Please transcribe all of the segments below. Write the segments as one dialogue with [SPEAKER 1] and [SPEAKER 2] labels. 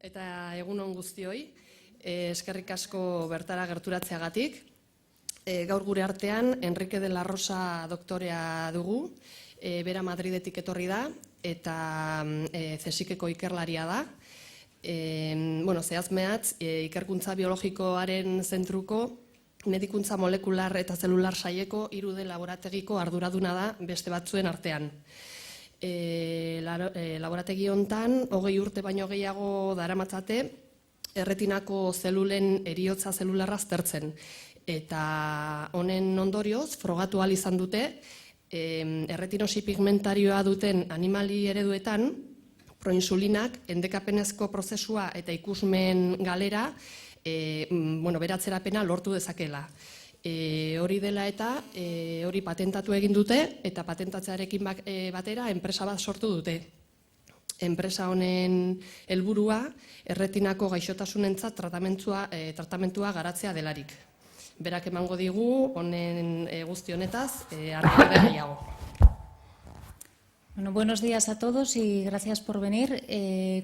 [SPEAKER 1] Eta egun on guztioi, eskerrik asko bertara gerturatzeagatik. Gaur gure artean Enrique de la Rosa doktorea dugu, bera Madridetik etorri da eta CSIC-eko ikerlaria da. Zehaz mehatz, ikerkuntza biologikoaren zentruko medikuntza molekular eta zelular saieko 3D laborategiko arduraduna da beste batzuen artean. Laborategi hontan 20 urte baino gehiago daramatzate erretinako zelulen heriotza zelularra aztertzen. Eta honen ondorioz, frogatu ahal izan dute, erretinosi pigmentarioa duten animali ereduetan, proinsulinak endekapenezko prozesua eta ikusmen galera beratzerapena lortu dezakela. Hori dela eta hori patentatu egin dute eta patentatzearekin batera enpresa bat sortu dute. Enpresa honen helburua erretinako gaixotasunentzat tratamentua garatzea delarik. Berak emango digu honen guzti honetaz argi gehiago.
[SPEAKER 2] Buenos días a todos y gracias por venir.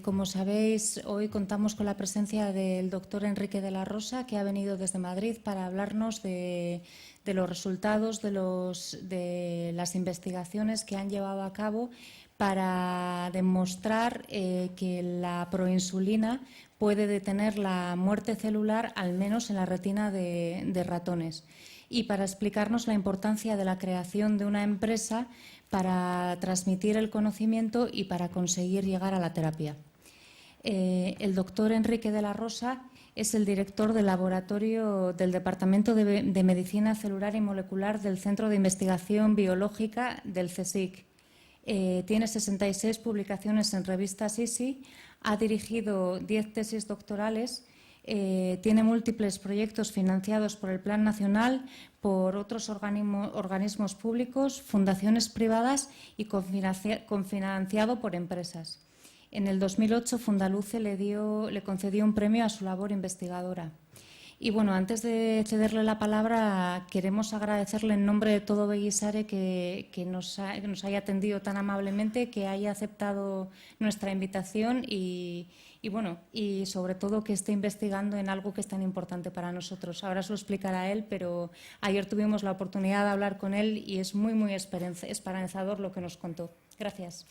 [SPEAKER 2] Como sabéis, hoy contamos con la presencia del doctor Enrique de la Rosa, que ha venido desde Madrid para hablarnos de los resultados de las investigaciones que han llevado a cabo para demostrar que la proinsulina puede detener la muerte celular, al menos en la retina de ratones. Y para explicarnos la importancia de la creación de una empresa para transmitir el conocimiento y para conseguir llegar a la terapia. El doctor Enrique de la Rosa es el director del laboratorio del Departamento de Medicina Celular y Molecular del Centro de Investigación Biológica del CSIC. Tiene 66 publicaciones en revistas ISI, ha dirigido 10 tesis doctorales, tiene múltiples proyectos financiados por el Plan Nacional, por otros organismos públicos, fundaciones privadas y cofinanciado por empresas. En el 2008, Fundaluce le concedió un premio a su labor investigadora. Y bueno, antes de cederle la palabra, queremos agradecerle en nombre de todo Beguisare que nos haya atendido tan amablemente, que haya aceptado nuestra invitación y sobre todo que esté investigando en algo que es tan importante para nosotros. Ahora se lo explicará él, pero ayer tuvimos la oportunidad de hablar con él y es muy, muy esperanzador lo que nos contó. Gracias.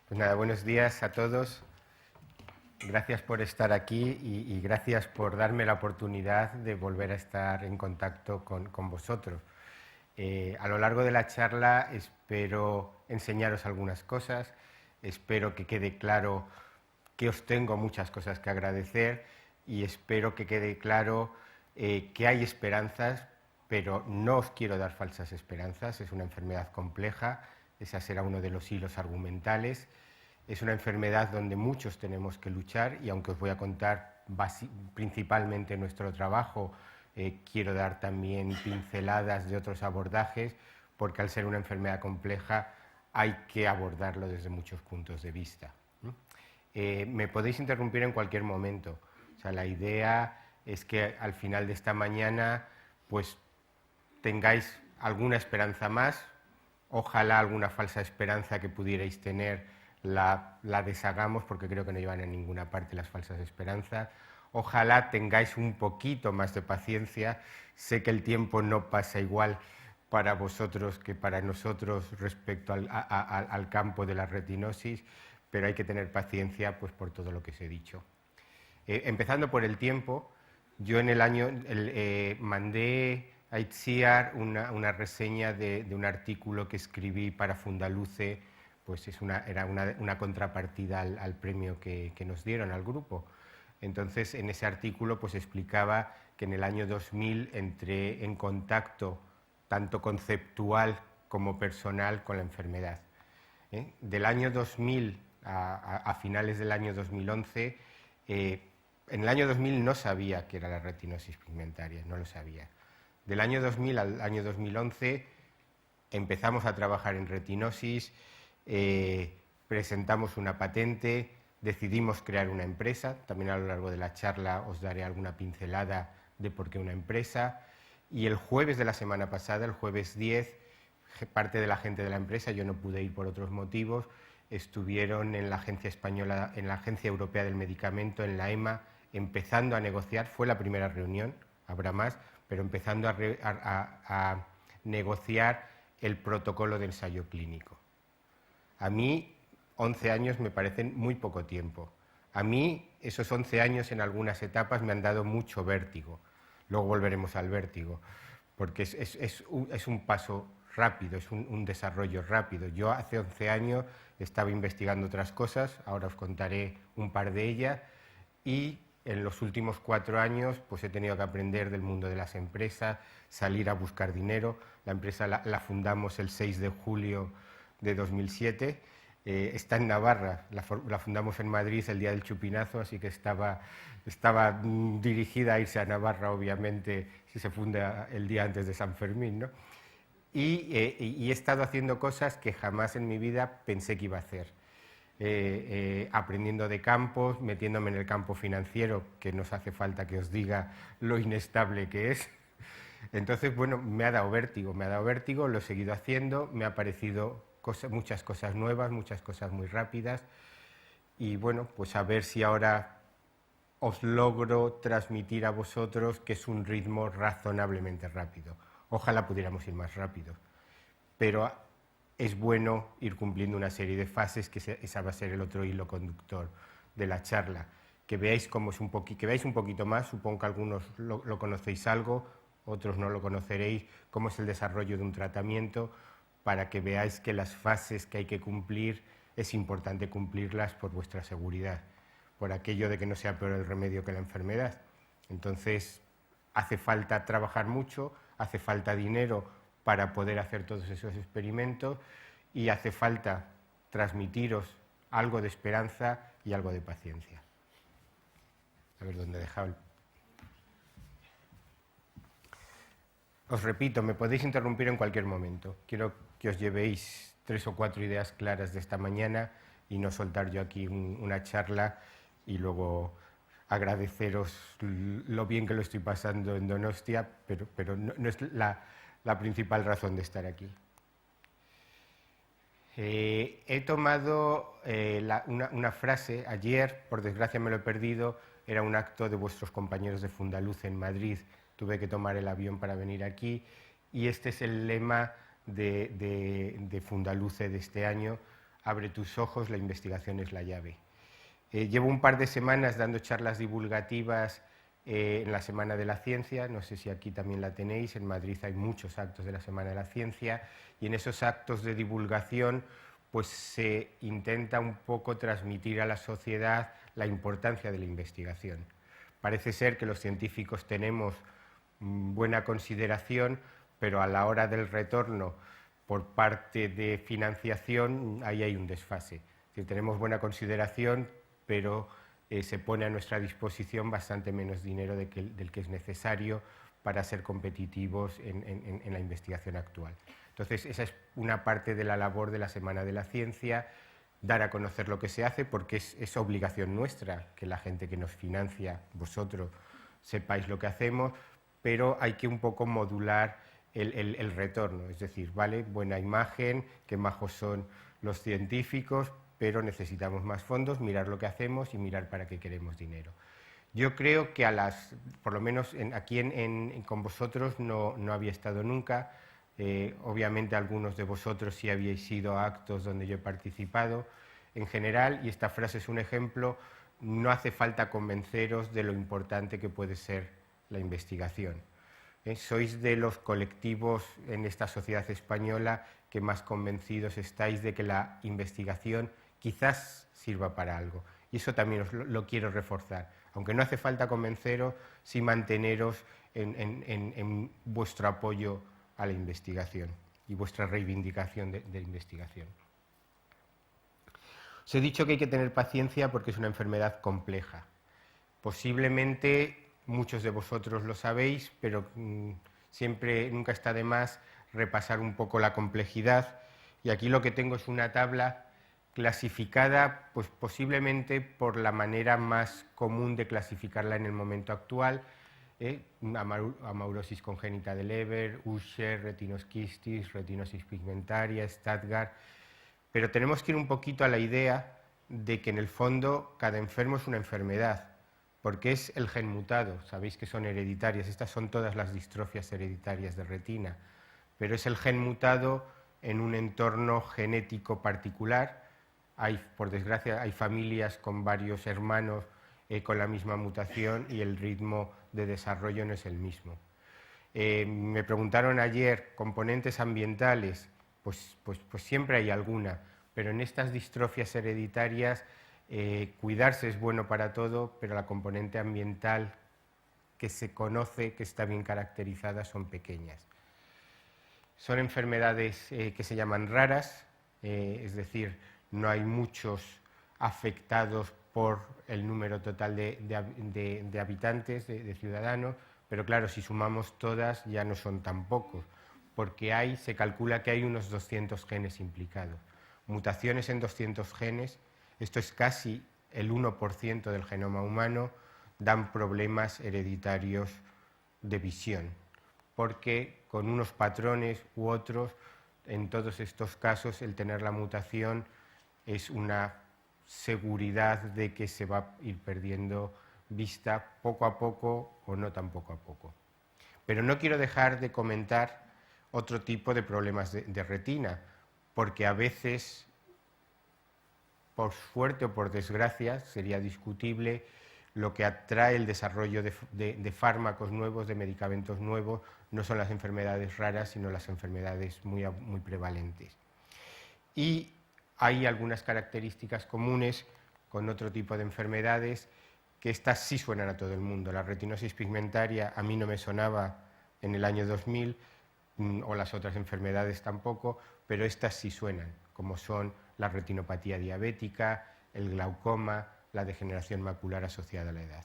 [SPEAKER 3] Pues nada, buenos días a todos. Gracias por estar aquí y gracias por darme la oportunidad de volver a estar en contacto con vosotros. A lo largo de la charla espero enseñaros algunas cosas, espero que quede claro que os tengo muchas cosas que agradecer y espero que quede claro que hay esperanzas, pero no os quiero dar falsas esperanzas. Es una enfermedad compleja, ese será uno de los hilos argumentales. Es una enfermedad donde muchos tenemos que luchar y aunque os voy a contar principalmente nuestro trabajo, quiero dar también pinceladas de otros abordajes, porque al ser una enfermedad compleja hay que abordarlo desde muchos puntos de vista. Me podéis interrumpir en cualquier momento. O sea, la idea es que al final de esta mañana pues tengáis alguna esperanza más, ojalá alguna falsa esperanza que pudierais tener la deshagamos, porque creo que no llevan a ninguna parte las falsas esperanzas. Ojalá tengáis un poquito más de paciencia. Sé que el tiempo no pasa igual para vosotros que para nosotros respecto al campo de la retinosis, pero hay que tener paciencia pues, por todo lo que os he dicho. Empezando por el tiempo, yo en el año mandé a Itziar una reseña de un artículo que escribí para Fundaluce, pues era una contrapartida al premio que nos dieron al grupo. Entonces, en ese artículo pues explicaba que en el año 2000 entré en contacto tanto conceptual como personal con la enfermedad. Del año 2000 a finales del año 2011, en el año 2000 no sabía qué era la retinosis pigmentaria, no lo sabía. Del año 2000 al año 2011 empezamos a trabajar en retinosis, presentamos una patente, decidimos crear una empresa. También a lo largo de la charla os daré alguna pincelada de por qué una empresa. Y el jueves de la semana pasada, el jueves 10, parte de la gente de la empresa, yo no pude ir por otros motivos, estuvieron en la Agencia Española, en la Agencia Europea del Medicamento, en la EMA, empezando a negociar. Fue la primera reunión, habrá más, pero empezando a negociar el protocolo de ensayo clínico. A mí, 11 años me parecen muy poco tiempo. A mí, esos 11 años en algunas etapas me han dado mucho vértigo. Luego volveremos al vértigo, porque es un paso rápido, es un desarrollo rápido. Yo hace 11 años estaba investigando otras cosas, ahora os contaré un par de ellas, y en los últimos 4 años pues he tenido que aprender del mundo de las empresas, salir a buscar dinero. La empresa la fundamos el 6 de julio de 2007, está en Navarra, la fundamos en Madrid el día del chupinazo, así que estaba dirigida a irse a Navarra, obviamente, si se funda el día antes de San Fermín, ¿no? Y he estado haciendo cosas que jamás en mi vida pensé que iba a hacer. Aprendiendo de campos, metiéndome en el campo financiero, que no os hace falta que os diga lo inestable que es. Entonces, bueno, me ha dado vértigo, lo he seguido haciendo, me ha parecido muchas cosas nuevas, muchas cosas muy rápidas, y bueno, pues a ver si ahora os logro transmitir a vosotros que es un ritmo razonablemente rápido. Ojalá pudiéramos ir más rápido, pero es bueno ir cumpliendo una serie de fases, que esa va a ser el otro hilo conductor de la charla. Que veáis cómo es que veáis un poquito más, supongo que algunos lo conocéis algo, otros no lo conoceréis, cómo es el desarrollo de un tratamiento, para que veáis que las fases que hay que cumplir es importante cumplirlas por vuestra seguridad, por aquello de que no sea peor el remedio que la enfermedad. Entonces, hace falta trabajar mucho, hace falta dinero para poder hacer todos esos experimentos y hace falta transmitiros algo de esperanza y algo de paciencia. A ver dónde he dejado. Os repito, me podéis interrumpir en cualquier momento. Quiero que os llevéis 3 o 4 ideas claras de esta mañana y no soltar yo aquí una charla y luego agradeceros lo bien que lo estoy pasando en Donostia, pero no es la principal razón de estar aquí. He tomado una frase, ayer, por desgracia me lo he perdido, era un acto de vuestros compañeros de Fundaluz en Madrid, tuve que tomar el avión para venir aquí, y este es el lema de Fundaluce de este año: abre tus ojos, la investigación es la llave. Llevo un par de semanas dando charlas divulgativas en la Semana de la Ciencia, no sé si aquí también la tenéis, en Madrid hay muchos actos de la Semana de la Ciencia, y en esos actos de divulgación pues se intenta un poco transmitir a la sociedad la importancia de la investigación. Parece ser que los científicos tenemos buena consideración, pero a la hora del retorno por parte de financiación ahí hay un desfase. Es decir, tenemos buena consideración, pero se pone a nuestra disposición bastante menos dinero del que es necesario para ser competitivos en la investigación actual. Entonces, esa es una parte de la labor de la Semana de la Ciencia, dar a conocer lo que se hace, porque es obligación nuestra que la gente que nos financia, vosotros, sepáis lo que hacemos, pero hay que un poco modular el retorno, es decir, vale, buena imagen, qué majos son los científicos, pero necesitamos más fondos, mirar lo que hacemos y mirar para qué queremos dinero. Yo creo que por lo menos aquí con vosotros no había estado nunca, obviamente algunos de vosotros sí habíais ido a actos donde yo he participado. En general, y esta frase es un ejemplo, no hace falta convenceros de lo importante que puede ser la investigación. Sois de los colectivos en esta sociedad española que más convencidos estáis de que la investigación quizás sirva para algo. Y eso también os lo quiero reforzar. Aunque no hace falta convenceros, sí manteneros en vuestro apoyo a la investigación y vuestra reivindicación de investigación. Os he dicho que hay que tener paciencia porque es una enfermedad compleja. Posiblemente muchos de vosotros lo sabéis, pero nunca está de más repasar un poco la complejidad. Y aquí lo que tengo es una tabla clasificada, pues posiblemente por la manera más común de clasificarla en el momento actual. amaurosis congénita de Leber, Usher, retinosquistis, retinosis pigmentaria, Stargardt. Pero tenemos que ir un poquito a la idea de que en el fondo cada enfermo es una enfermedad, porque es el gen mutado. Sabéis que son hereditarias, estas son todas las distrofias hereditarias de retina, pero es el gen mutado en un entorno genético particular. Por desgracia, hay familias con varios hermanos con la misma mutación y el ritmo de desarrollo no es el mismo. Me preguntaron ayer, componentes ambientales, pues siempre hay alguna, pero en estas distrofias hereditarias cuidarse es bueno para todo, pero la componente ambiental que se conoce, que está bien caracterizada, son pequeñas. Son enfermedades que se llaman raras, es decir, no hay muchos afectados por el número total de habitantes, de ciudadanos, pero claro, si sumamos todas ya no son tan pocos, porque se calcula que hay unos 200 genes implicados. Mutaciones en 200 genes, esto es casi el 1% del genoma humano, dan problemas hereditarios de visión, porque con unos patrones u otros, en todos estos casos, el tener la mutación es una seguridad de que se va a ir perdiendo vista poco a poco o no tan poco a poco. Pero no quiero dejar de comentar otro tipo de problemas de retina, porque a veces, por suerte o por desgracia, sería discutible, lo que atrae el desarrollo de fármacos nuevos, de medicamentos nuevos, no son las enfermedades raras, sino las enfermedades muy prevalentes. Y hay algunas características comunes con otro tipo de enfermedades que estas sí suenan a todo el mundo. La retinosis pigmentaria a mí no me sonaba en el año 2000, o las otras enfermedades tampoco, pero estas sí suenan, como son la retinopatía diabética, el glaucoma, la degeneración macular asociada a la edad.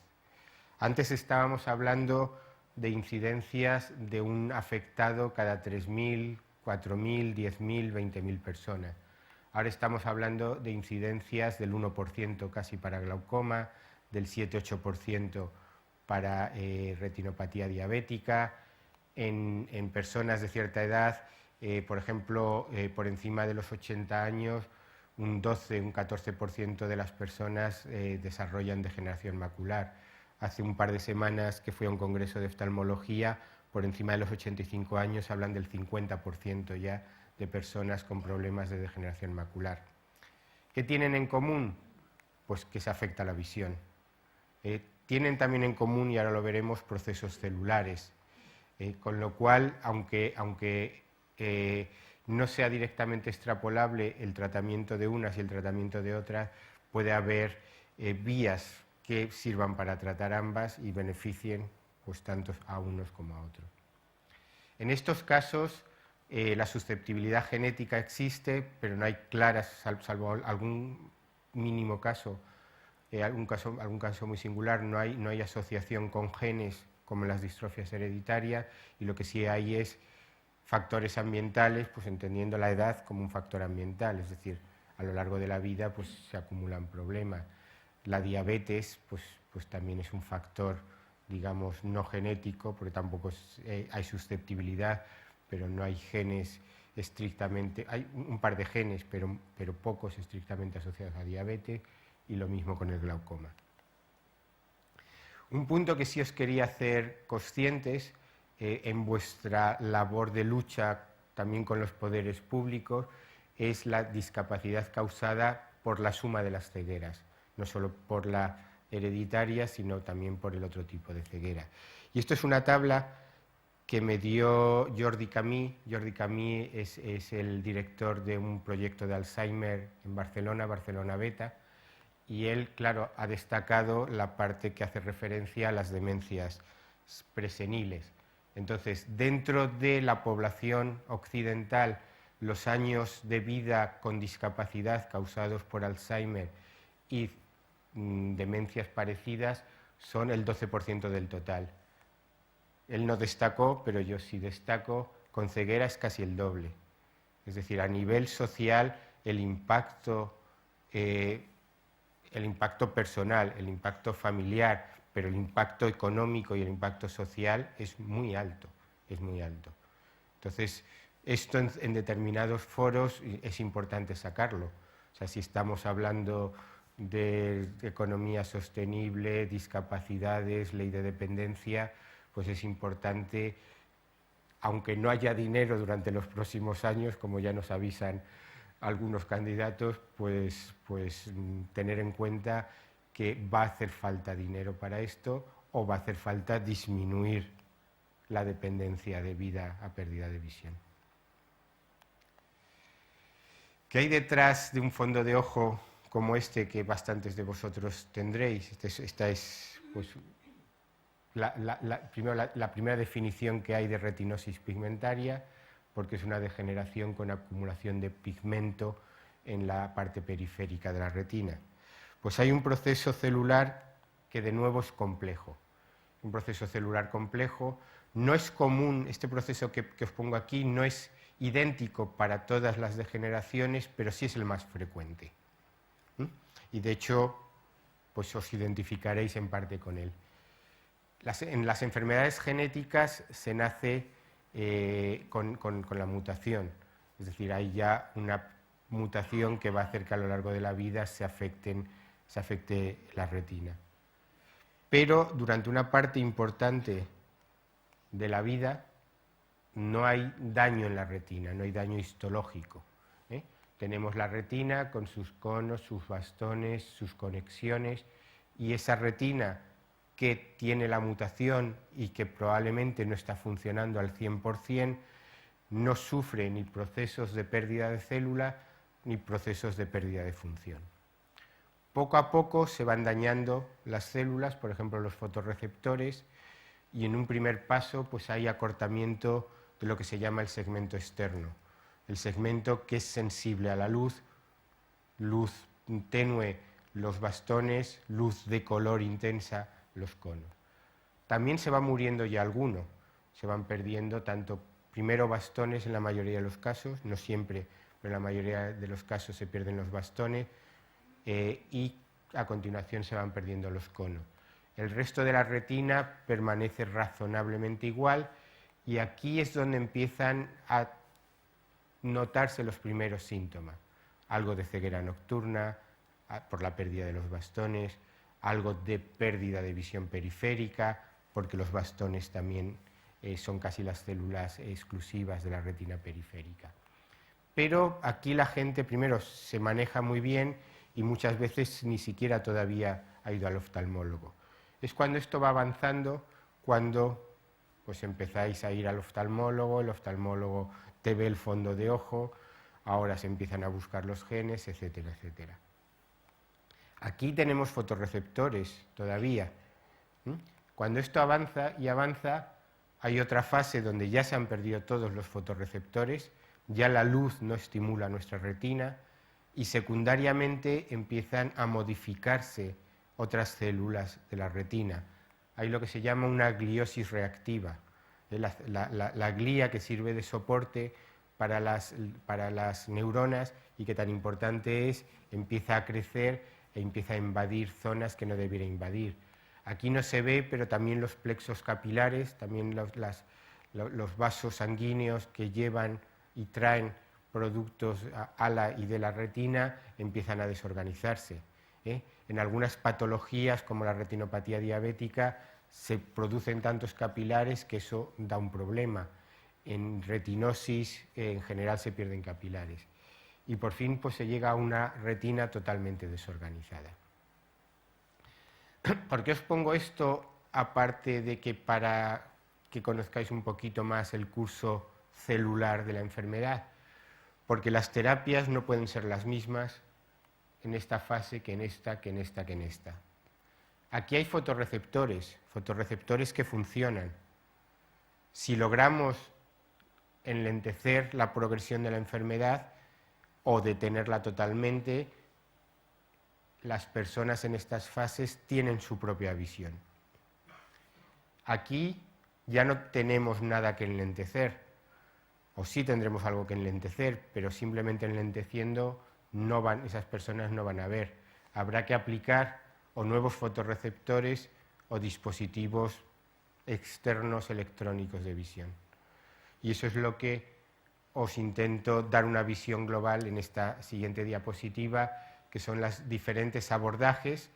[SPEAKER 3] Antes estábamos hablando de incidencias de un afectado cada 3.000, 4.000, 10.000, 20.000 personas. Ahora estamos hablando de incidencias del 1% casi para glaucoma, del 7-8% para retinopatía diabética. En personas de cierta edad, por ejemplo, por encima de los 80 años, un 12, un 14% de las personas desarrollan degeneración macular. Hace un par de semanas que fui a un congreso de oftalmología, por encima de los 85 años hablan del 50% ya de personas con problemas de degeneración macular. ¿Qué tienen en común? Pues que se afecta la visión. Tienen también en común, y ahora lo veremos, procesos celulares, con lo cual, aunque no sea directamente extrapolable el tratamiento de unas y el tratamiento de otras, puede haber vías que sirvan para tratar ambas y beneficien pues, tanto a unos como a otros. En estos casos, la susceptibilidad genética existe, pero no hay claras, salvo algún mínimo caso, algún caso muy singular, no hay asociación con genes como en las distrofias hereditarias, y lo que sí hay es factores ambientales, pues entendiendo la edad como un factor ambiental, es decir, a lo largo de la vida pues, se acumulan problemas. La diabetes pues también es un factor, digamos, no genético, porque tampoco hay susceptibilidad, pero no hay genes estrictamente, hay un par de genes, pero pocos estrictamente asociados a diabetes, y lo mismo con el glaucoma. Un punto que sí os quería hacer conscientes en vuestra labor de lucha también con los poderes públicos es la discapacidad causada por la suma de las cegueras, no solo por la hereditaria, sino también por el otro tipo de ceguera. Y esto es una tabla que me dio Jordi Camí. Jordi Camí es el director de un proyecto de Alzheimer en Barcelona, Barcelona Beta, y él, claro, ha destacado la parte que hace referencia a las demencias preseniles. Entonces, dentro de la población occidental, los años de vida con discapacidad causados por Alzheimer y demencias parecidas son el 12% del total. Él no destacó, pero yo sí destaco, con ceguera es casi el doble. Es decir, a nivel social, el impacto personal, el impacto familiar, pero el impacto económico y el impacto social es muy alto, es muy alto. Entonces, esto en determinados foros es importante sacarlo. O sea, si estamos hablando de economía sostenible, discapacidades, ley de dependencia, pues es importante, aunque no haya dinero durante los próximos años, como ya nos avisan algunos candidatos, pues tener en cuenta que va a hacer falta dinero para esto o va a hacer falta disminuir la dependencia debida a pérdida de visión. ¿Qué hay detrás de un fondo de ojo como este que bastantes de vosotros tendréis? Esta es pues, la primera definición que hay de retinosis pigmentaria, porque es una degeneración con acumulación de pigmento en la parte periférica de la retina. Pues hay un proceso celular que de nuevo es complejo. Un proceso celular complejo. No es común, este proceso que os pongo aquí no es idéntico para todas las degeneraciones, pero sí es el más frecuente. Y de hecho, pues os identificaréis en parte con él. En las enfermedades genéticas se nace con la mutación, es decir, hay ya una mutación que va a hacer que a lo largo de la vida se afecte la retina. Pero durante una parte importante de la vida no hay daño en la retina, no hay daño histológico. Tenemos la retina con sus conos, sus bastones, sus conexiones, y esa retina que tiene la mutación y que probablemente no está funcionando al 100%, no sufre ni procesos de pérdida de célula ni procesos de pérdida de función. Poco a poco se van dañando las células, por ejemplo los fotorreceptores, y en un primer paso pues hay acortamiento de lo que se llama el segmento externo, el segmento que es sensible a la luz, luz tenue los bastones, luz de color intensa los conos. También se va muriendo ya alguno, se van perdiendo tanto primero bastones en la mayoría de los casos, no siempre, pero en la mayoría de los casos se pierden los bastones y a continuación se van perdiendo los conos. El resto de la retina permanece razonablemente igual y aquí es donde empiezan a notarse los primeros síntomas. Algo de ceguera nocturna por la pérdida de los bastones, algo de pérdida de visión periférica, porque los bastones también son casi las células exclusivas de la retina periférica. Pero aquí la gente primero se maneja muy bien y muchas veces ni siquiera todavía ha ido al oftalmólogo. Es cuando esto va avanzando, cuando pues empezáis a ir al oftalmólogo, el oftalmólogo te ve el fondo de ojo, ahora se empiezan a buscar los genes, etcétera, etcétera. Aquí tenemos fotorreceptores todavía. Cuando esto avanza y avanza, hay otra fase donde ya se han perdido todos los fotorreceptores, ya la luz no estimula nuestra retina y secundariamente empiezan a modificarse otras células de la retina. Hay lo que se llama una gliosis reactiva, la glía que sirve de soporte para las neuronas y que tan importante es, empieza a crecer e empieza a invadir zonas que no debiera invadir. Aquí no se ve, pero también los plexos capilares, también los vasos sanguíneos que llevan y traen productos a la y de la retina empiezan a desorganizarse. En algunas patologías, como la retinopatía diabética, se producen tantos capilares que eso da un problema. En retinosis, en general, se pierden capilares. Y por fin pues, se llega a una retina totalmente desorganizada. ¿Por qué os pongo esto, aparte de que para que conozcáis un poquito más el curso celular de la enfermedad? Porque las terapias no pueden ser las mismas en esta fase que en esta, que en esta, que en esta. Aquí hay fotorreceptores que funcionan. Si logramos enlentecer la progresión de la enfermedad o detenerla totalmente, las personas en estas fases tienen su propia visión. Aquí ya no tenemos nada que enlentecer, o sí tendremos algo que enlentecer, pero simplemente enlenteciendo esas personas no van a ver. Habrá que aplicar o nuevos fotorreceptores o dispositivos externos electrónicos de visión. Y eso es lo que os intento dar una visión global en esta siguiente diapositiva, que son los diferentes abordajes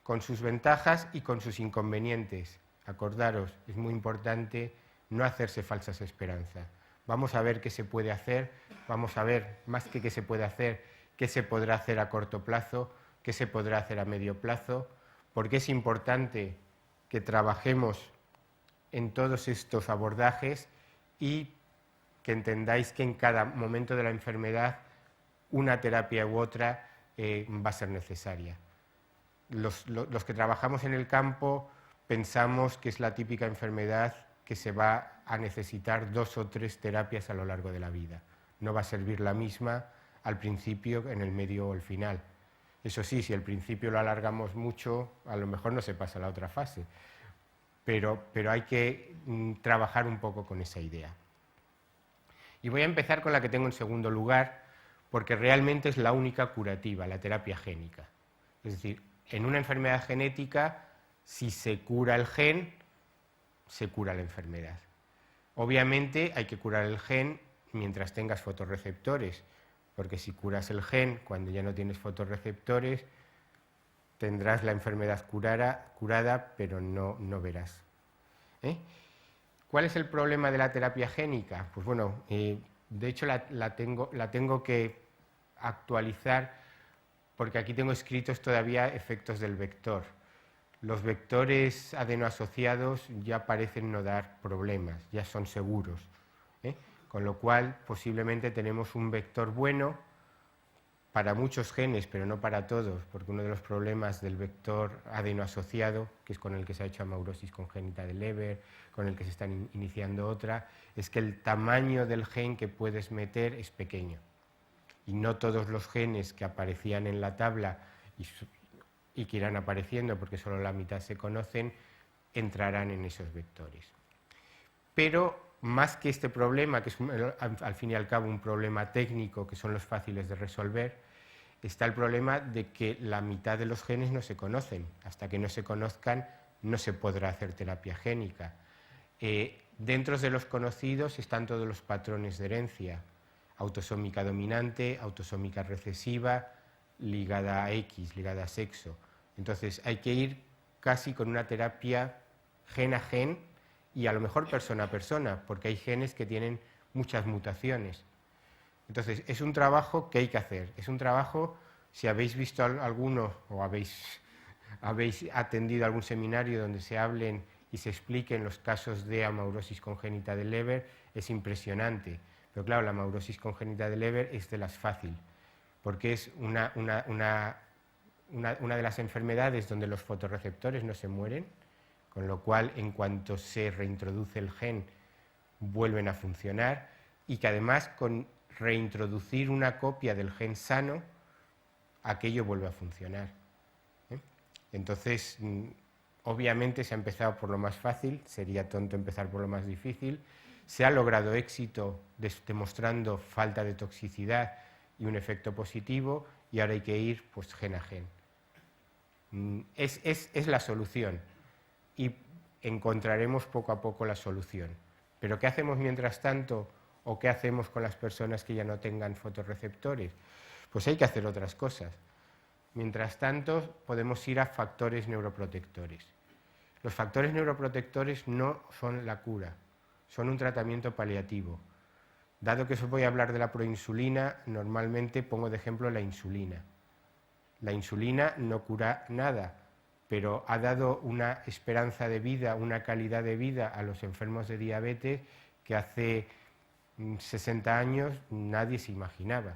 [SPEAKER 3] con sus ventajas y con sus inconvenientes. Acordaros, es muy importante no hacerse falsas esperanzas. Vamos a ver qué se puede hacer, vamos a ver, más que qué se puede hacer, qué se podrá hacer a corto plazo, qué se podrá hacer a medio plazo, porque es importante que trabajemos en todos estos abordajes y que entendáis que en cada momento de la enfermedad una terapia u otra va a ser necesaria. Los que trabajamos en el campo pensamos que es la típica enfermedad que se va a necesitar 2 o 3 terapias a lo largo de la vida. No va a servir la misma al principio, en el medio o el final. Eso sí, si al principio lo alargamos mucho, a lo mejor no se pasa a la otra fase. Pero hay que trabajar un poco con esa idea. Y voy a empezar con la que tengo en segundo lugar, porque realmente es la única curativa, la terapia génica. Es decir, en una enfermedad genética, si se cura el gen, se cura la enfermedad. Obviamente hay que curar el gen mientras tengas fotorreceptores, porque si curas el gen cuando ya no tienes fotorreceptores, tendrás la enfermedad curada, pero no verás. ¿Cuál es el problema de la terapia génica? Pues bueno, de hecho la tengo que actualizar porque aquí tengo escritos todavía efectos del vector. Los vectores adenoasociados ya parecen no dar problemas, ya son seguros. Con lo cual, posiblemente tenemos un vector bueno para muchos genes, pero no para todos, porque uno de los problemas del vector adenoasociado, que es con el que se ha hecho amaurosis congénita de Leber, con el que se está iniciando otra, es que el tamaño del gen que puedes meter es pequeño. Y no todos los genes que aparecían en la tabla y que irán apareciendo, porque solo la mitad se conocen, entrarán en esos vectores. Pero más que este problema, que es al fin y al cabo un problema técnico, que son los fáciles de resolver, está el problema de que la mitad de los genes no se conocen. Hasta que no se conozcan, no se podrá hacer terapia génica. Dentro de los conocidos están todos los patrones de herencia: autosómica dominante, autosómica recesiva, ligada a X, ligada a sexo. Entonces hay que ir casi con una terapia gen a gen y a lo mejor persona a persona, porque hay genes que tienen muchas mutaciones. Entonces es un trabajo que hay que hacer. Es un trabajo, si habéis visto alguno o habéis atendido algún seminario donde se hablen y se expliquen los casos de amaurosis congénita de Leber, es impresionante. Pero claro, la amaurosis congénita de Leber es de las fáciles, porque es una de las enfermedades donde los fotorreceptores no se mueren, con lo cual en cuanto se reintroduce el gen vuelven a funcionar, y que además con reintroducir una copia del gen sano, aquello vuelve a funcionar. Entonces, obviamente se ha empezado por lo más fácil, sería tonto empezar por lo más difícil. Se ha logrado éxito demostrando falta de toxicidad y un efecto positivo, y ahora hay que ir pues, gen a gen. Es la solución y encontraremos poco a poco la solución. Pero ¿qué hacemos mientras tanto o qué hacemos con las personas que ya no tengan fotorreceptores? Pues hay que hacer otras cosas. Mientras tanto podemos ir a factores neuroprotectores. Los factores neuroprotectores no son la cura, son un tratamiento paliativo. Dado que os voy a hablar de la proinsulina, normalmente pongo de ejemplo la insulina. La insulina no cura nada, pero ha dado una esperanza de vida, una calidad de vida a los enfermos de diabetes que hace 60 años nadie se imaginaba.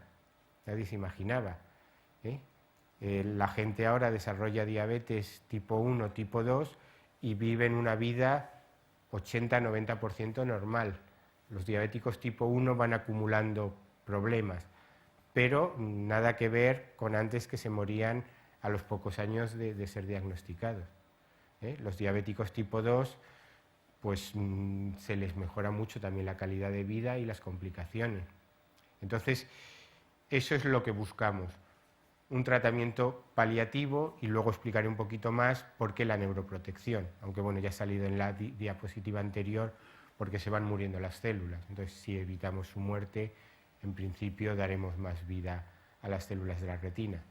[SPEAKER 3] Nadie se imaginaba. La gente ahora desarrolla diabetes tipo 1, tipo 2 y viven una vida 80-90% normal. Los diabéticos tipo 1 van acumulando problemas, pero nada que ver con antes que se morían a los pocos años de ser diagnosticados. Los diabéticos tipo 2, pues se les mejora mucho también la calidad de vida y las complicaciones. Entonces, eso es lo que buscamos. un tratamiento paliativo y luego explicaré un poquito más por qué la neuroprotección, aunque bueno, ya ha salido en la diapositiva anterior, porque se van muriendo las células. Entonces, si evitamos su muerte, en principio daremos más vida a las células de la retina.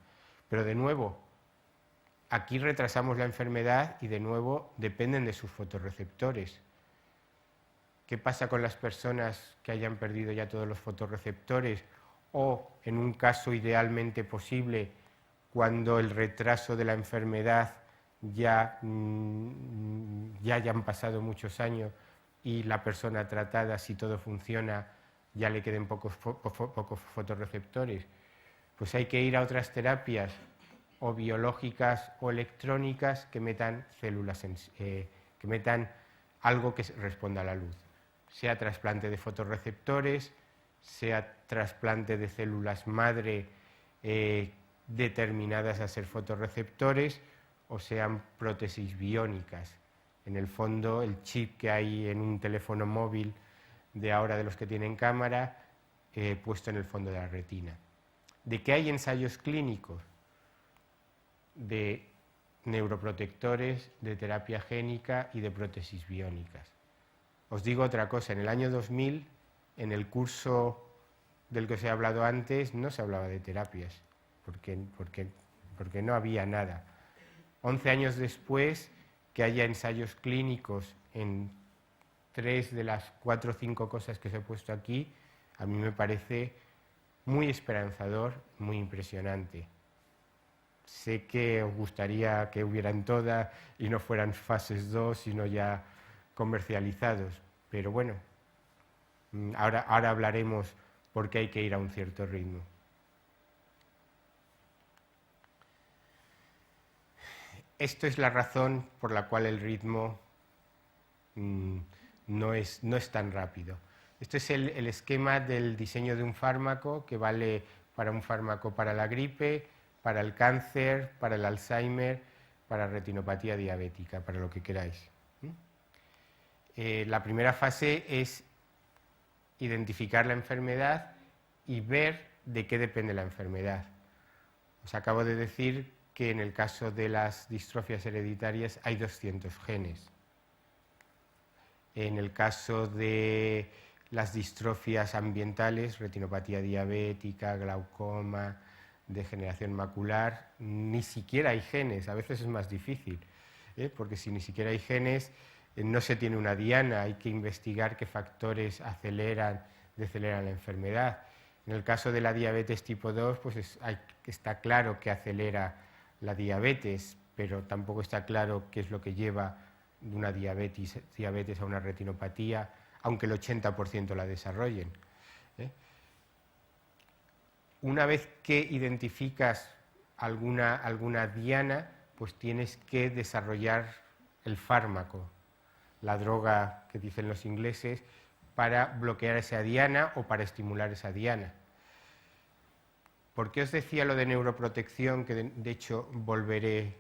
[SPEAKER 3] Pero de nuevo, aquí retrasamos la enfermedad y de nuevo dependen de sus fotorreceptores. ¿Qué pasa con las personas que hayan perdido ya todos los fotorreceptores? O, en un caso idealmente posible, cuando el retraso de la enfermedad ya hayan pasado muchos años y la persona tratada, si todo funciona, ya le queden pocos fotorreceptores. Pues hay que ir a otras terapias, o biológicas o electrónicas, que metan células, que metan algo que responda a la luz. Sea trasplante de fotorreceptores, sea trasplante de células madre determinadas a ser fotorreceptores, o sean prótesis biónicas. En el fondo, el chip que hay en un teléfono móvil de ahora, de los que tienen cámara, puesto en el fondo de la retina. ¿De qué hay ensayos clínicos? De neuroprotectores, de terapia génica y de prótesis biónicas. Os digo otra cosa, en el año 2000, en el curso del que os he hablado antes, no se hablaba de terapias, porque no había nada. 11 años después, que haya ensayos clínicos en 3 de las 4 o 5 cosas que os he puesto aquí, a mí me parece muy esperanzador, muy impresionante. Sé que os gustaría que hubieran todas y no fueran fases 2, sino ya comercializados, pero bueno, ahora hablaremos por qué hay que ir a un cierto ritmo. Esto es la razón por la cual el ritmo no es tan rápido. Esto es el esquema del diseño de un fármaco, que vale para un fármaco para la gripe, para el cáncer, para el Alzheimer, para retinopatía diabética, para lo que queráis. La primera fase es identificar la enfermedad y ver de qué depende la enfermedad. Os acabo de decir que en el caso de las distrofias hereditarias hay 200 genes. En el caso de las distrofias ambientales, retinopatía diabética, glaucoma, degeneración macular, ni siquiera hay genes. A veces es más difícil, porque si ni siquiera hay genes, no se tiene una diana, hay que investigar qué factores aceleran, deceleran la enfermedad. En el caso de la diabetes tipo 2, pues está claro que acelera la diabetes, pero tampoco está claro qué es lo que lleva de una diabetes a una retinopatía, aunque el 80% la desarrollen. Una vez que identificas alguna diana, pues tienes que desarrollar el fármaco, la droga que dicen los ingleses, para bloquear esa diana o para estimular esa diana. ¿Por qué os decía lo de neuroprotección, que de hecho volveré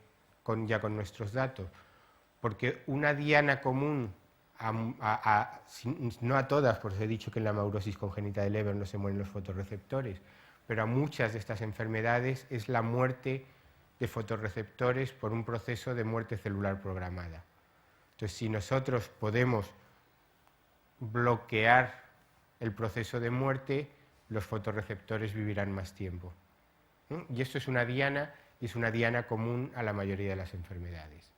[SPEAKER 3] ya con nuestros datos? Porque una diana común, no a todas, porque os he dicho que en la maurosis congénita de Leber no se mueren los fotorreceptores, pero a muchas de estas enfermedades es la muerte de fotorreceptores por un proceso de muerte celular programada. Entonces, si nosotros podemos bloquear el proceso de muerte, los fotorreceptores vivirán más tiempo. Y esto es una diana, y es una diana común a la mayoría de las enfermedades.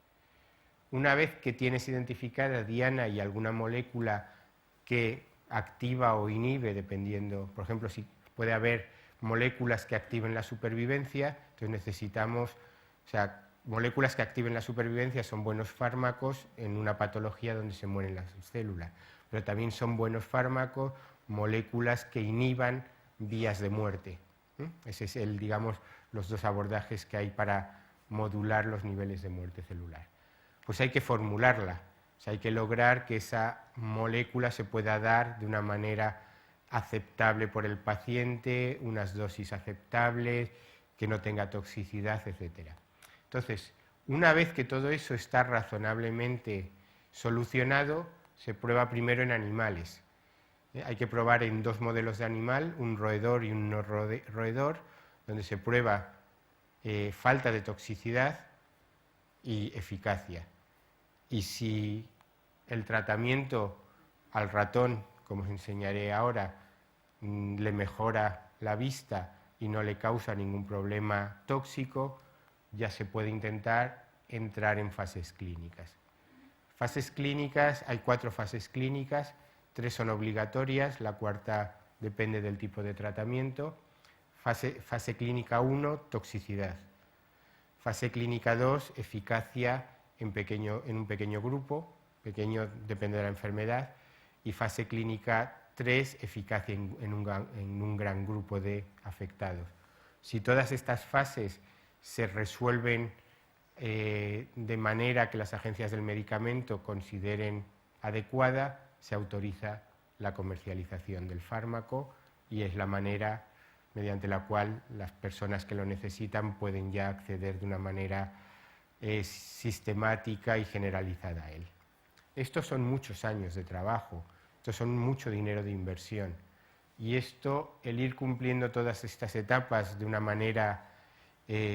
[SPEAKER 3] Una vez que tienes identificada diana y alguna molécula que activa o inhibe, dependiendo, por ejemplo, si puede haber moléculas que activen la supervivencia, entonces necesitamos, moléculas que activen la supervivencia son buenos fármacos en una patología donde se mueren las células, pero también son buenos fármacos moléculas que inhiban vías de muerte. Ese es los dos abordajes que hay para modular los niveles de muerte celular. Pues hay que formularla, hay que lograr que esa molécula se pueda dar de una manera aceptable por el paciente, unas dosis aceptables, que no tenga toxicidad, etc. Entonces, una vez que todo eso está razonablemente solucionado, se prueba primero en animales. Hay que probar en 2 modelos de animal, un roedor y un no roedor, donde se prueba falta de toxicidad y eficacia. Y si el tratamiento al ratón, como os enseñaré ahora, le mejora la vista y no le causa ningún problema tóxico, ya se puede intentar entrar en fases clínicas. Fases clínicas, hay 4 fases clínicas, 3 son obligatorias, la cuarta depende del tipo de tratamiento. Fase clínica 1, toxicidad. Fase clínica 2, eficacia en un pequeño grupo, pequeño depende de la enfermedad. Y fase clínica 3, eficacia en un gran grupo de afectados. Si todas estas fases se resuelven de manera que las agencias del medicamento consideren adecuada, se autoriza la comercialización del fármaco y es la manera mediante la cual las personas que lo necesitan pueden ya acceder de una manera sistemática y generalizada a él. Estos son muchos años de trabajo, estos son mucho dinero de inversión y el ir cumpliendo todas estas etapas de una manera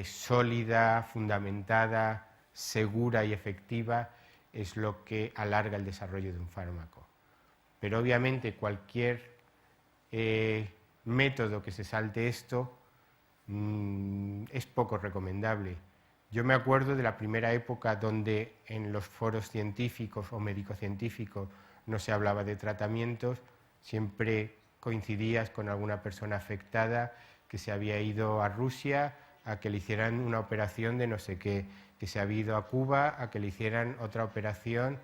[SPEAKER 3] sólida, fundamentada, segura y efectiva es lo que alarga el desarrollo de un fármaco. Pero obviamente cualquier método que se salte esto es poco recomendable. Yo me acuerdo de la primera época donde en los foros científicos o médico-científicos no se hablaba de tratamientos, siempre coincidías con alguna persona afectada que se había ido a Rusia a que le hicieran una operación de no sé qué, que se había ido a Cuba a que le hicieran otra operación.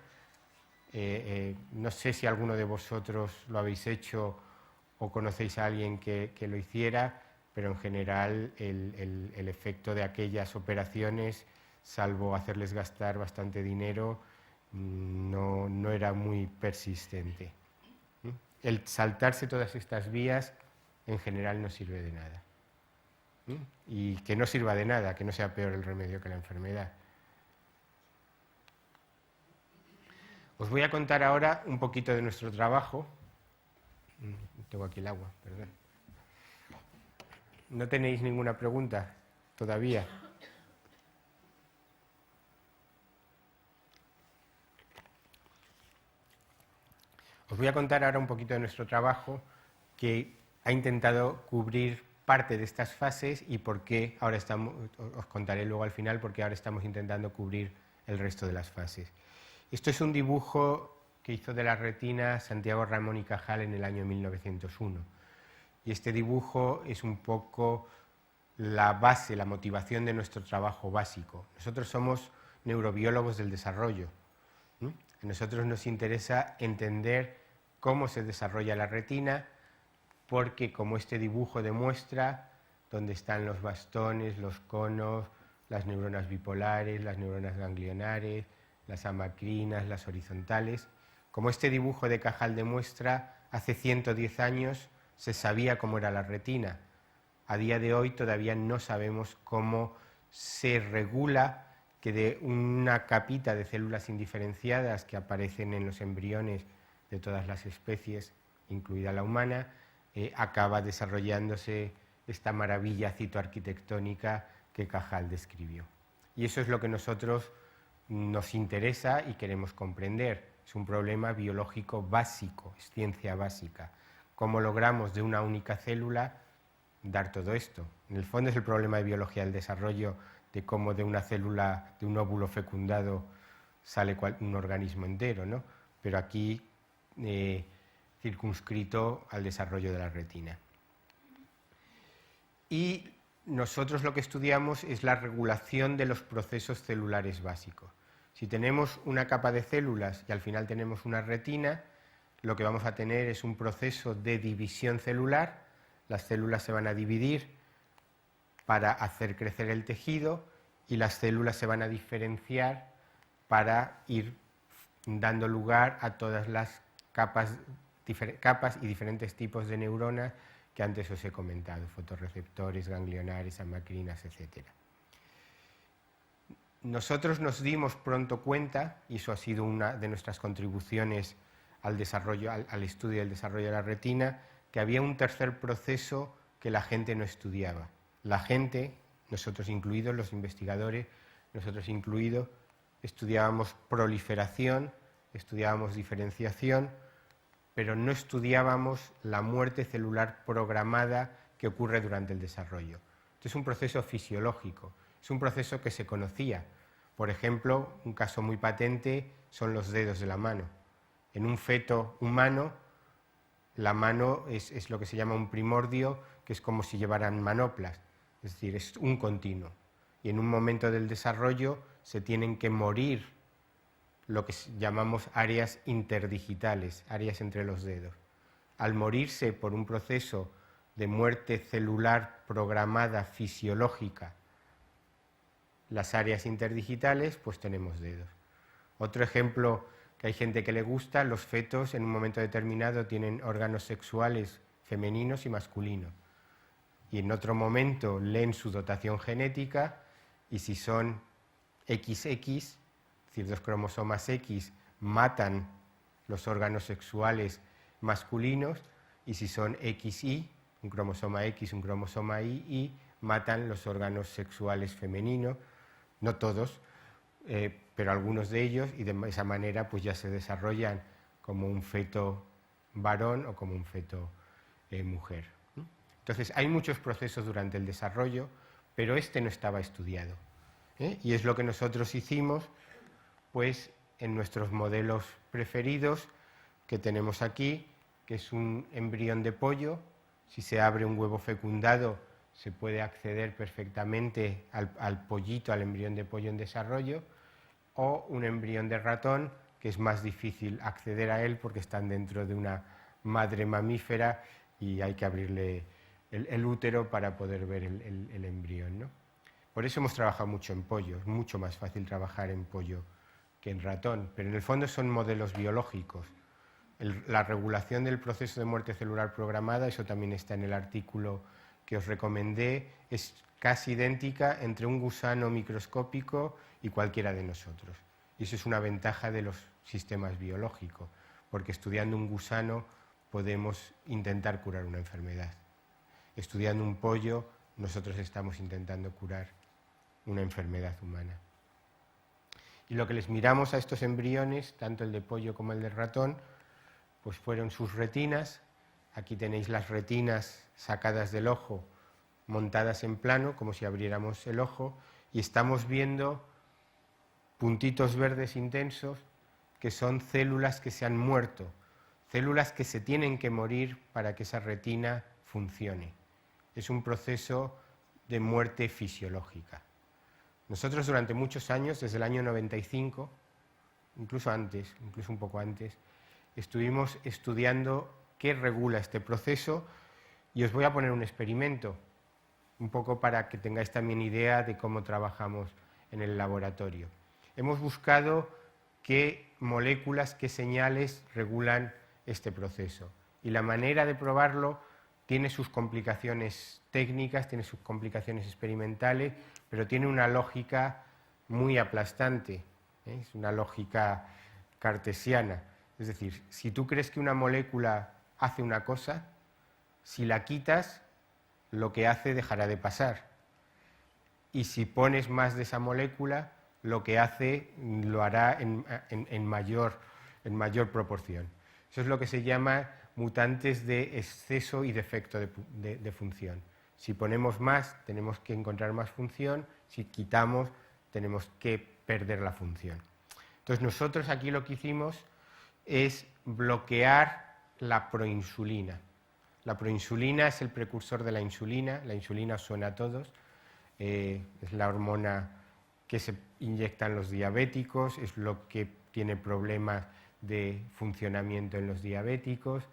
[SPEAKER 3] No sé si alguno de vosotros lo habéis hecho o conocéis a alguien que lo hiciera, pero en general el efecto de aquellas operaciones, salvo hacerles gastar bastante dinero, no era muy persistente. El saltarse todas estas vías en general no sirve de nada. Y que no sirva de nada, que no sea peor el remedio que la enfermedad. Os voy a contar ahora un poquito de nuestro trabajo. Tengo aquí el agua, perdón. ¿No tenéis ninguna pregunta todavía? Os voy a contar ahora un poquito de nuestro trabajo que ha intentado cubrir parte de estas fases y por qué ahora os contaré luego al final, porque ahora estamos intentando cubrir el resto de las fases. Esto es un dibujo que hizo de la retina Santiago Ramón y Cajal en el año 1901. Y este dibujo es un poco la base, la motivación de nuestro trabajo básico. Nosotros somos neurobiólogos del desarrollo. A nosotros nos interesa entender cómo se desarrolla la retina, porque como este dibujo demuestra, donde están los bastones, los conos, las neuronas bipolares, las neuronas ganglionares, las amacrinas, las horizontales, como este dibujo de Cajal demuestra, hace 110 años se sabía cómo era la retina. A día de hoy todavía no sabemos cómo se regula que de una capita de células indiferenciadas que aparecen en los embriones de todas las especies, incluida la humana, acaba desarrollándose esta maravilla citoarquitectónica que Cajal describió. Y eso es lo que a nosotros nos interesa y queremos comprender. Es un problema biológico básico, es ciencia básica. ¿Cómo logramos de una única célula dar todo esto? En el fondo es el problema de biología del desarrollo, de cómo de una célula, de un óvulo fecundado, sale un organismo entero, ¿no? Pero aquí circunscrito al desarrollo de la retina. Y nosotros lo que estudiamos es la regulación de los procesos celulares básicos. Si tenemos una capa de células y al final tenemos una retina, lo que vamos a tener es un proceso de división celular. Las células se van a dividir para hacer crecer el tejido y las células se van a diferenciar para ir dando lugar a todas las capas y diferentes tipos de neuronas que antes os he comentado, fotorreceptores, ganglionares, amacrinas, etc. Nosotros nos dimos pronto cuenta, y eso ha sido una de nuestras contribuciones al desarrollo, al estudio del desarrollo de la retina, que había un tercer proceso que la gente no estudiaba. La gente, nosotros incluidos, los investigadores, nosotros incluidos, estudiábamos proliferación, estudiábamos diferenciación, pero no estudiábamos la muerte celular programada que ocurre durante el desarrollo. Esto es un proceso fisiológico, es un proceso que se conocía. Por ejemplo, un caso muy patente son los dedos de la mano. En un feto humano, la mano es lo que se llama un primordio, que es como si llevaran manoplas, es decir, es un continuo. Y en un momento del desarrollo se tienen que morir lo que llamamos áreas interdigitales, áreas entre los dedos. Al morirse por un proceso de muerte celular programada fisiológica, las áreas interdigitales, pues tenemos dedos. Otro ejemplo que hay gente que le gusta, los fetos en un momento determinado tienen órganos sexuales femeninos y masculinos. Y en otro momento leen su dotación genética y si son XX, es decir, 2 cromosomas X, matan los órganos sexuales masculinos y si son XY, un cromosoma X, un cromosoma Y, matan los órganos sexuales femeninos, no todos, pero algunos de ellos, y de esa manera pues ya se desarrollan como un feto varón o como un feto mujer. Entonces hay muchos procesos durante el desarrollo, pero este no estaba estudiado. Y es lo que nosotros hicimos pues en nuestros modelos preferidos que tenemos aquí, que es un embrión de pollo. Si se abre un huevo fecundado se puede acceder perfectamente al pollito, al embrión de pollo en desarrollo, o un embrión de ratón, que es más difícil acceder a él porque están dentro de una madre mamífera y hay que abrirle el útero para poder ver el embrión, ¿no? Por eso hemos trabajado mucho en pollo, es mucho más fácil trabajar en pollo que en ratón, pero en el fondo son modelos biológicos. La regulación del proceso de muerte celular programada, eso también está en el artículo que os recomendé, es casi idéntica entre un gusano microscópico y cualquiera de nosotros. Y eso es una ventaja de los sistemas biológicos, porque estudiando un gusano podemos intentar curar una enfermedad. Estudiando un pollo, nosotros estamos intentando curar una enfermedad humana. Y lo que les miramos a estos embriones, tanto el de pollo como el de ratón, pues fueron sus retinas. Aquí tenéis las retinas sacadas del ojo, montadas en plano, como si abriéramos el ojo, y estamos viendo puntitos verdes intensos que son células que se han muerto, células que se tienen que morir para que esa retina funcione. Es un proceso de muerte fisiológica. Nosotros durante muchos años, desde el año 95, incluso antes, incluso un poco antes, estuvimos estudiando qué regula este proceso y os voy a poner un experimento, un poco para que tengáis también idea de cómo trabajamos en el laboratorio. Hemos buscado qué moléculas, qué señales regulan este proceso y la manera de probarlo tiene sus complicaciones técnicas, tiene sus complicaciones experimentales, pero tiene una lógica muy aplastante, es una lógica cartesiana. Es decir, si tú crees que una molécula hace una cosa, si la quitas, lo que hace dejará de pasar. Y si pones más de esa molécula, lo que hace lo hará en mayor proporción. Eso es lo que se llama mutantes de exceso y defecto de función. Si ponemos más, tenemos que encontrar más función, si quitamos, tenemos que perder la función. Entonces nosotros aquí lo que hicimos es bloquear la proinsulina. La proinsulina es el precursor de la insulina os suena a todos, es la hormona que se inyectan los diabéticos, es lo que tiene problemas de funcionamiento en los diabéticos.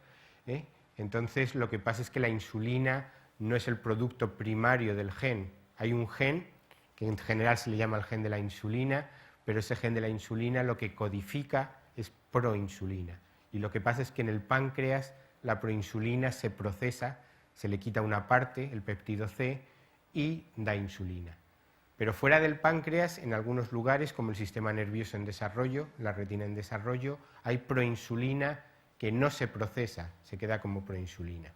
[SPEAKER 3] Entonces lo que pasa es que la insulina no es el producto primario del gen. Hay un gen, que en general se le llama el gen de la insulina, pero ese gen de la insulina lo que codifica es proinsulina. Y lo que pasa es que en el páncreas la proinsulina se procesa, se le quita una parte, el péptido C, y da insulina. Pero fuera del páncreas, en algunos lugares, como el sistema nervioso en desarrollo, la retina en desarrollo, hay proinsulina que no se procesa, se queda como proinsulina.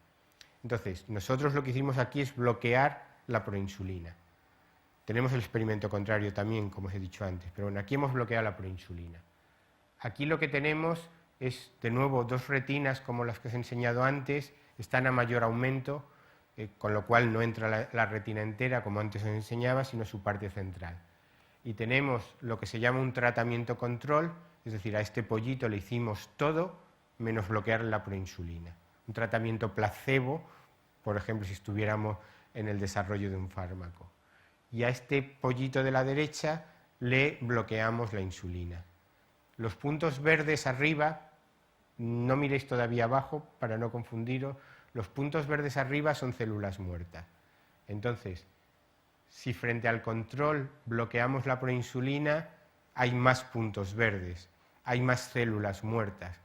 [SPEAKER 3] Entonces, nosotros lo que hicimos aquí es bloquear la proinsulina. Tenemos el experimento contrario también, como os he dicho antes, pero bueno, aquí hemos bloqueado la proinsulina. Aquí lo que tenemos es, de nuevo, dos retinas como las que os he enseñado antes, están a mayor aumento, con lo cual no entra la retina entera, como antes os enseñaba, sino su parte central. Y tenemos lo que se llama un tratamiento control, es decir, a este pollito le hicimos todo menos bloquear la proinsulina. Un tratamiento placebo, por ejemplo, si estuviéramos en el desarrollo de un fármaco. Y a este pollito de la derecha le bloqueamos la insulina. Los puntos verdes arriba, no miréis todavía abajo para no confundiros, los puntos verdes arriba son células muertas. Entonces, si frente al control bloqueamos la proinsulina, hay más puntos verdes, hay más células muertas.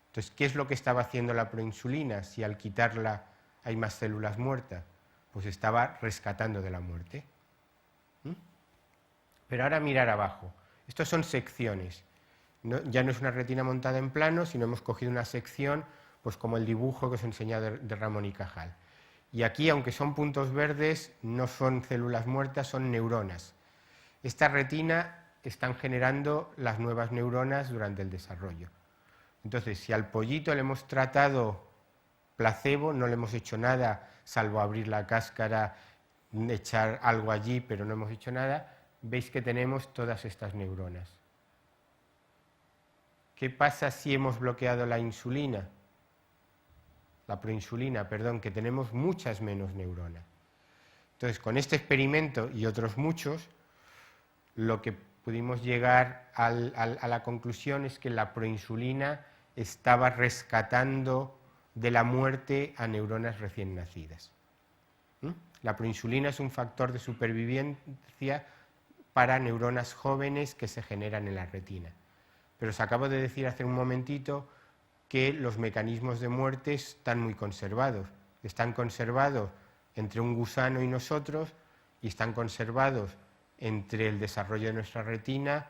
[SPEAKER 3] Entonces, ¿qué es lo que estaba haciendo la proinsulina si al quitarla hay más células muertas? Pues estaba rescatando de la muerte. Pero ahora mirar abajo. Estos son secciones. Ya no es una retina montada en plano, sino hemos cogido una sección, pues como el dibujo que os he enseñado de Ramón y Cajal. Y aquí, aunque son puntos verdes, no son células muertas, son neuronas. Esta retina están generando las nuevas neuronas durante el desarrollo. Entonces, si al pollito le hemos tratado placebo, no le hemos hecho nada, salvo abrir la cáscara, echar algo allí, pero no hemos hecho nada, veis que tenemos todas estas neuronas. ¿Qué pasa si hemos bloqueado la insulina? La proinsulina, perdón, que tenemos muchas menos neuronas. Entonces, con este experimento y otros muchos, lo que pudimos llegar a la conclusión es que la proinsulina estaba rescatando de la muerte a neuronas recién nacidas. La proinsulina es un factor de supervivencia para neuronas jóvenes que se generan en la retina. Pero os acabo de decir hace un momentito que los mecanismos de muerte están muy conservados. Están conservados entre un gusano y nosotros, y están conservados entre el desarrollo de nuestra retina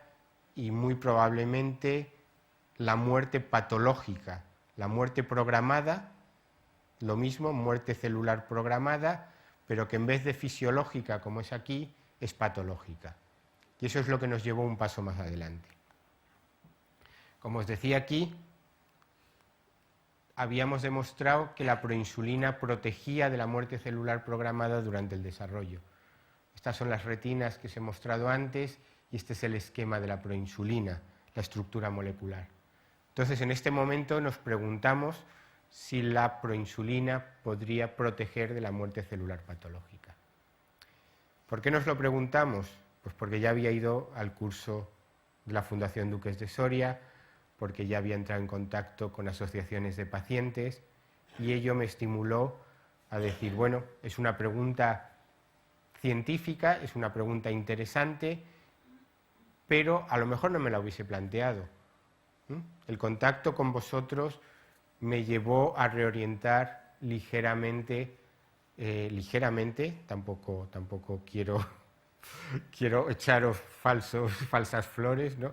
[SPEAKER 3] y muy probablemente la muerte patológica, la muerte programada, lo mismo, muerte celular programada, pero que en vez de fisiológica, como es aquí, es patológica. Y eso es lo que nos llevó un paso más adelante. Como os decía aquí, habíamos demostrado que la proinsulina protegía de la muerte celular programada durante el desarrollo. Estas son las retinas que os he mostrado antes y este es el esquema de la proinsulina, la estructura molecular. Entonces, en este momento nos preguntamos si la proinsulina podría proteger de la muerte celular patológica. ¿Por qué nos lo preguntamos? Pues porque ya había ido al curso de la Fundación Duques de Soria, porque ya había entrado en contacto con asociaciones de pacientes y ello me estimuló a decir, bueno, es una pregunta científica, es una pregunta interesante, pero a lo mejor no me la hubiese planteado. El contacto con vosotros me llevó a reorientar ligeramente, tampoco quiero echaros falsas flores, ¿no?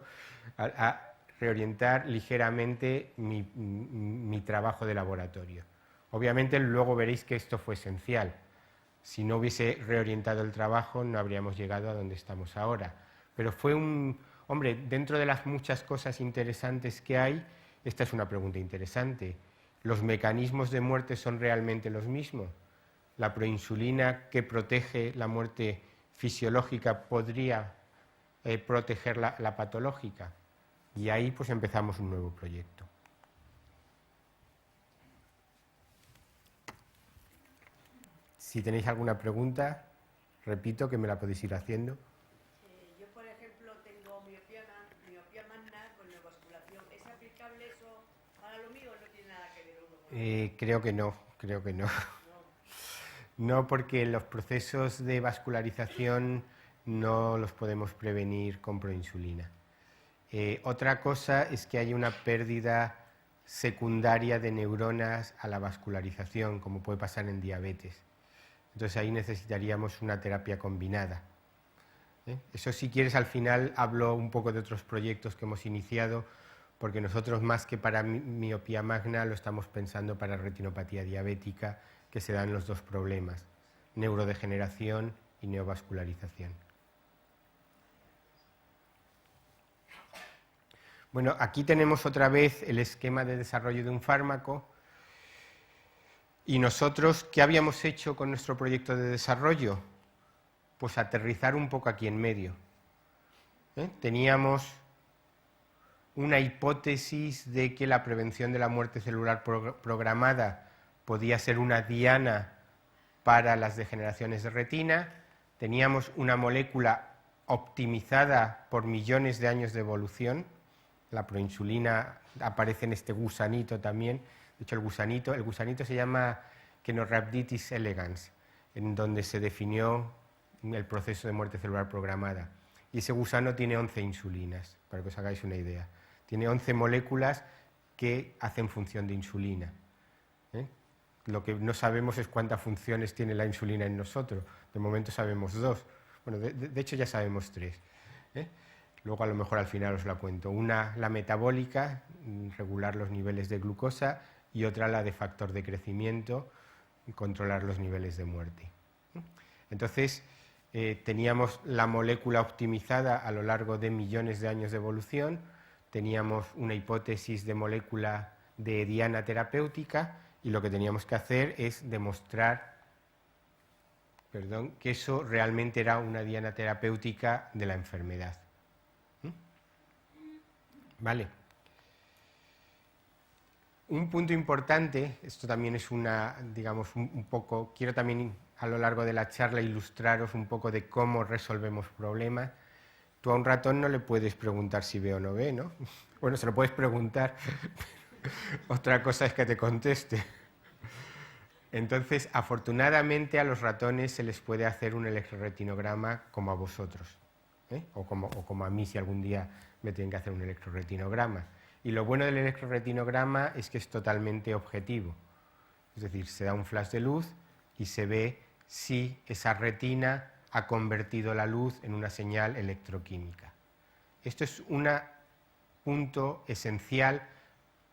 [SPEAKER 3] A reorientar ligeramente mi trabajo de laboratorio. Obviamente luego veréis que esto fue esencial. Si no hubiese reorientado el trabajo no habríamos llegado a donde estamos ahora. Pero fue hombre, dentro de las muchas cosas interesantes que hay, esta es una pregunta interesante. ¿Los mecanismos de muerte son realmente los mismos? ¿La proinsulina que protege la muerte fisiológica podría proteger la patológica? Y ahí pues empezamos un nuevo proyecto. Si tenéis alguna pregunta, repito que me la podéis ir haciendo.
[SPEAKER 4] Yo, por ejemplo, tengo miopía magna con neovasculación. ¿Es aplicable eso para lo mío o no tiene nada que ver uno con otro?
[SPEAKER 3] Creo que no. No, porque los procesos de vascularización no los podemos prevenir con proinsulina. Otra cosa es que hay una pérdida secundaria de neuronas a la vascularización, como puede pasar en diabetes. Entonces ahí necesitaríamos una terapia combinada. Eso, si quieres, al final hablo un poco de otros proyectos que hemos iniciado, porque nosotros más que para miopía magna lo estamos pensando para retinopatía diabética, que se dan los dos problemas, neurodegeneración y neovascularización. Bueno, aquí tenemos otra vez el esquema de desarrollo de un fármaco. ¿Y nosotros qué habíamos hecho con nuestro proyecto de desarrollo? Pues aterrizar un poco aquí en medio. Teníamos una hipótesis de que la prevención de la muerte celular programada podía ser una diana para las degeneraciones de retina. Teníamos una molécula optimizada por millones de años de evolución. La proinsulina aparece en este gusanito también. De hecho, el gusanito se llama Caenorhabditis elegans, en donde se definió el proceso de muerte celular programada. Y ese gusano tiene 11 insulinas, para que os hagáis una idea. Tiene 11 moléculas que hacen función de insulina. Lo que no sabemos es cuántas funciones tiene la insulina en nosotros. De momento sabemos 2. Bueno, de hecho ya sabemos 3. Luego a lo mejor al final os la cuento. Una, la metabólica, regular los niveles de glucosa, y otra, la de factor de crecimiento, controlar los niveles de muerte. Entonces, teníamos la molécula optimizada a lo largo de millones de años de evolución, teníamos una hipótesis de molécula de diana terapéutica, y lo que teníamos que hacer es demostrar que eso realmente era una diana terapéutica de la enfermedad. Vale. Un punto importante, esto también es digamos, un poco, quiero también a lo largo de la charla ilustraros un poco de cómo resolvemos problemas. Tú a un ratón no le puedes preguntar si ve o no ve, ¿no? Bueno, se lo puedes preguntar, otra cosa es que te conteste. Entonces, afortunadamente a los ratones se les puede hacer un electrorretinograma como a vosotros, o como a mí si algún día me tienen que hacer un electrorretinograma. Y lo bueno del electrorretinograma es que es totalmente objetivo. Es decir, se da un flash de luz y se ve si esa retina ha convertido la luz en una señal electroquímica. Esto es un punto esencial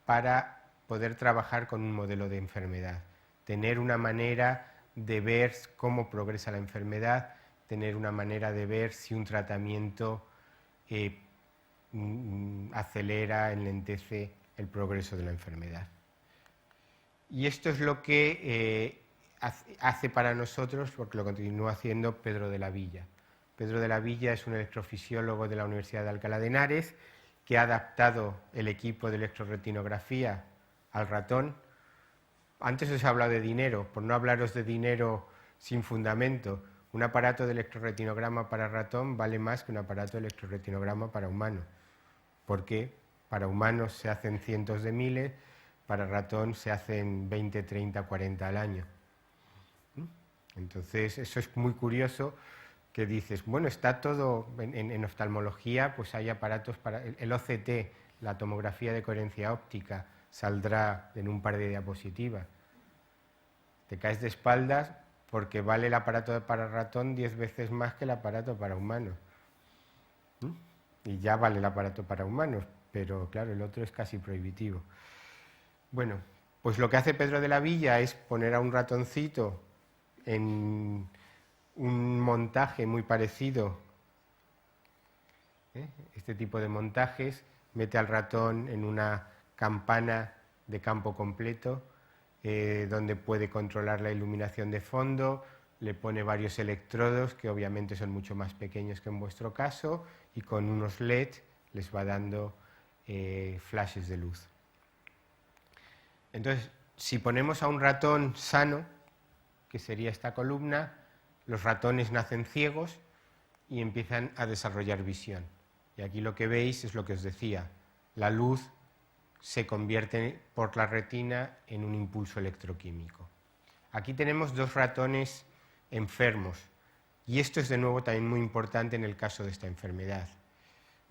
[SPEAKER 3] para poder trabajar con un modelo de enfermedad. Tener una manera de ver cómo progresa la enfermedad, tener una manera de ver si un tratamiento acelera, enlentece el progreso de la enfermedad. Y esto es lo que hace para nosotros, porque lo continúa haciendo Pedro de la Villa. Pedro de la Villa es un electrofisiólogo de la Universidad de Alcalá de Henares que ha adaptado el equipo de electrorretinografía al ratón. Antes os he hablado de dinero, por no hablaros de dinero sin fundamento. Un aparato de electrorretinograma para ratón vale más que un aparato de electrorretinograma para humano, porque para humanos se hacen cientos de miles, para ratón se hacen 20, 30, 40 al año. Entonces, eso es muy curioso, que dices, bueno, está todo, en oftalmología, pues hay aparatos para, el OCT, la tomografía de coherencia óptica, saldrá en un par de diapositivas. Te caes de espaldas porque vale el aparato para ratón 10 veces más que el aparato para humanos. Y ya vale el aparato para humanos, pero claro, el otro es casi prohibitivo. Bueno, pues lo que hace Pedro de la Villa es poner a un ratoncito en un montaje muy parecido, este tipo de montajes, mete al ratón en una campana de campo completo, donde puede controlar la iluminación de fondo, le pone varios electrodos que obviamente son mucho más pequeños que en vuestro caso, y con unos LED les va dando flashes de luz. Entonces, si ponemos a un ratón sano, que sería esta columna, los ratones nacen ciegos y empiezan a desarrollar visión. Y aquí lo que veis es lo que os decía, la luz se convierte por la retina en un impulso electroquímico. Aquí tenemos dos ratones enfermos, y esto es de nuevo también muy importante en el caso de esta enfermedad.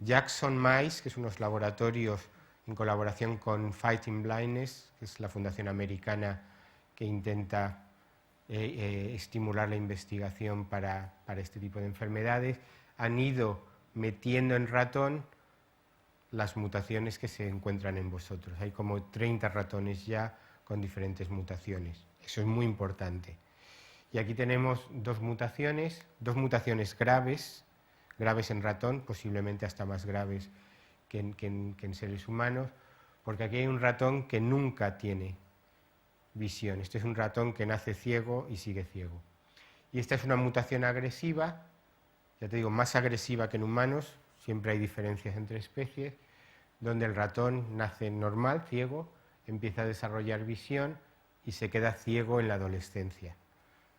[SPEAKER 3] Jackson Mice, que son unos laboratorios en colaboración con Fighting Blindness, que es la fundación americana que intenta estimular la investigación para este tipo de enfermedades, han ido metiendo en ratón las mutaciones que se encuentran en vosotros. Hay como 30 ratones ya con diferentes mutaciones. Eso es muy importante. Y aquí tenemos dos mutaciones graves en ratón, posiblemente hasta más graves que en seres humanos, porque aquí hay un ratón que nunca tiene visión. Este es un ratón que nace ciego y sigue ciego. Y esta es una mutación agresiva, ya te digo, más agresiva que en humanos, siempre hay diferencias entre especies, donde el ratón nace normal, ciego, empieza a desarrollar visión y se queda ciego en la adolescencia.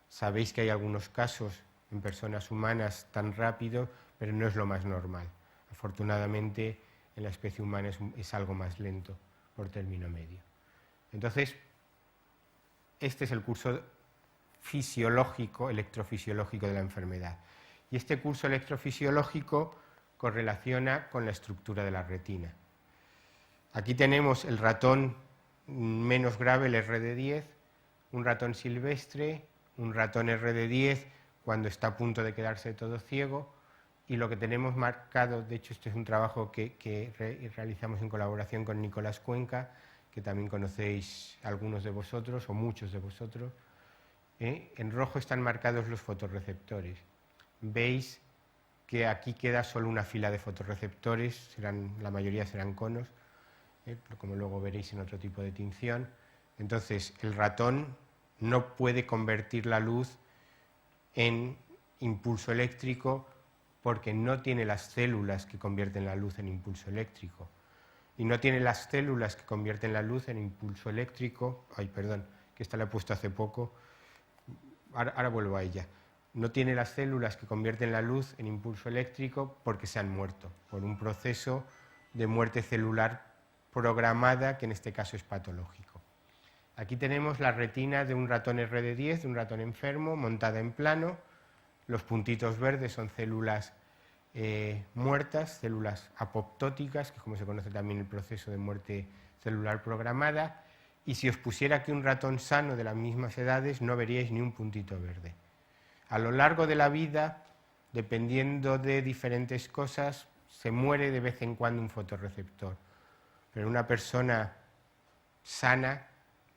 [SPEAKER 3] Sabéis que hay algunos casos en personas humanas tan rápido, pero no es lo más normal. Afortunadamente, en la especie humana es algo más lento, por término medio. Entonces, este es el curso fisiológico, electrofisiológico de la enfermedad. Y este curso electrofisiológico correlaciona con la estructura de la retina. Aquí tenemos el ratón menos grave, el RD10, un ratón silvestre, un ratón RD10 cuando está a punto de quedarse todo ciego, y lo que tenemos marcado, de hecho este es un trabajo que realizamos en colaboración con Nicolás Cuenca, que también conocéis algunos de vosotros o muchos de vosotros, en rojo están marcados los fotorreceptores. Veis que aquí queda solo una fila de fotorreceptores, la mayoría serán conos, como luego veréis en otro tipo de tinción. Entonces, el ratón no puede convertir la luz en impulso eléctrico porque no tiene las células que convierten la luz en impulso eléctrico. Y no tiene las células que convierten la luz en impulso eléctrico. Ay, perdón, que esta la he puesto hace poco. Ahora vuelvo a ella. No tiene las células que convierten la luz en impulso eléctrico porque se han muerto, por un proceso de muerte celular programada, que en este caso es patológico. Aquí tenemos la retina de un ratón RD10, de un ratón enfermo, montada en plano. Los puntitos verdes son células muertas, células apoptóticas, que es como se conoce también el proceso de muerte celular programada. Y si os pusiera aquí un ratón sano de las mismas edades, no veríais ni un puntito verde. A lo largo de la vida, dependiendo de diferentes cosas, se muere de vez en cuando un fotorreceptor. Pero una persona sana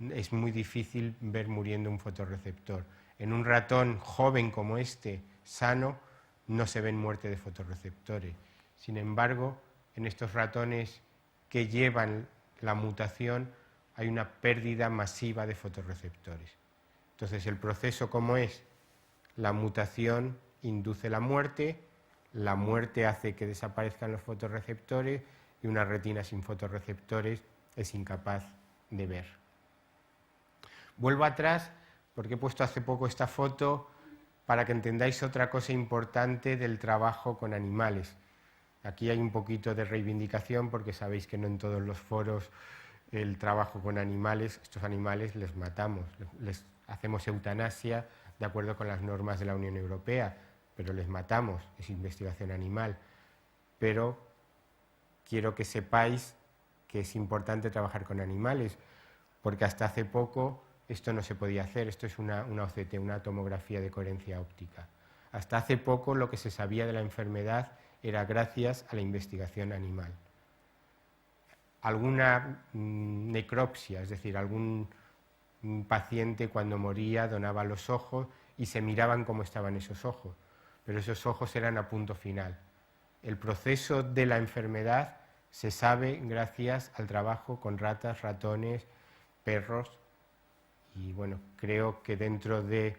[SPEAKER 3] es muy difícil ver muriendo un fotorreceptor. En un ratón joven como este, sano, no se ven muerte de fotorreceptores. Sin embargo, en estos ratones que llevan la mutación hay una pérdida masiva de fotorreceptores. Entonces, el proceso como es, la mutación induce la muerte hace que desaparezcan los fotorreceptores y una retina sin fotorreceptores es incapaz de ver. Vuelvo atrás porque he puesto hace poco esta foto para que entendáis otra cosa importante del trabajo con animales. Aquí hay un poquito de reivindicación porque sabéis que no en todos los foros el trabajo con animales, estos animales les matamos, les hacemos eutanasia de acuerdo con las normas de la Unión Europea, pero les matamos, es investigación animal. Pero quiero que sepáis que es importante trabajar con animales, porque hasta hace poco esto no se podía hacer, esto es una OCT, una tomografía de coherencia óptica. Hasta hace poco lo que se sabía de la enfermedad era gracias a la investigación animal. Alguna necropsia, es decir, algún paciente cuando moría donaba los ojos y se miraban cómo estaban esos ojos, pero esos ojos eran a punto final. El proceso de la enfermedad se sabe gracias al trabajo con ratas, ratones, perros, y bueno, creo que dentro de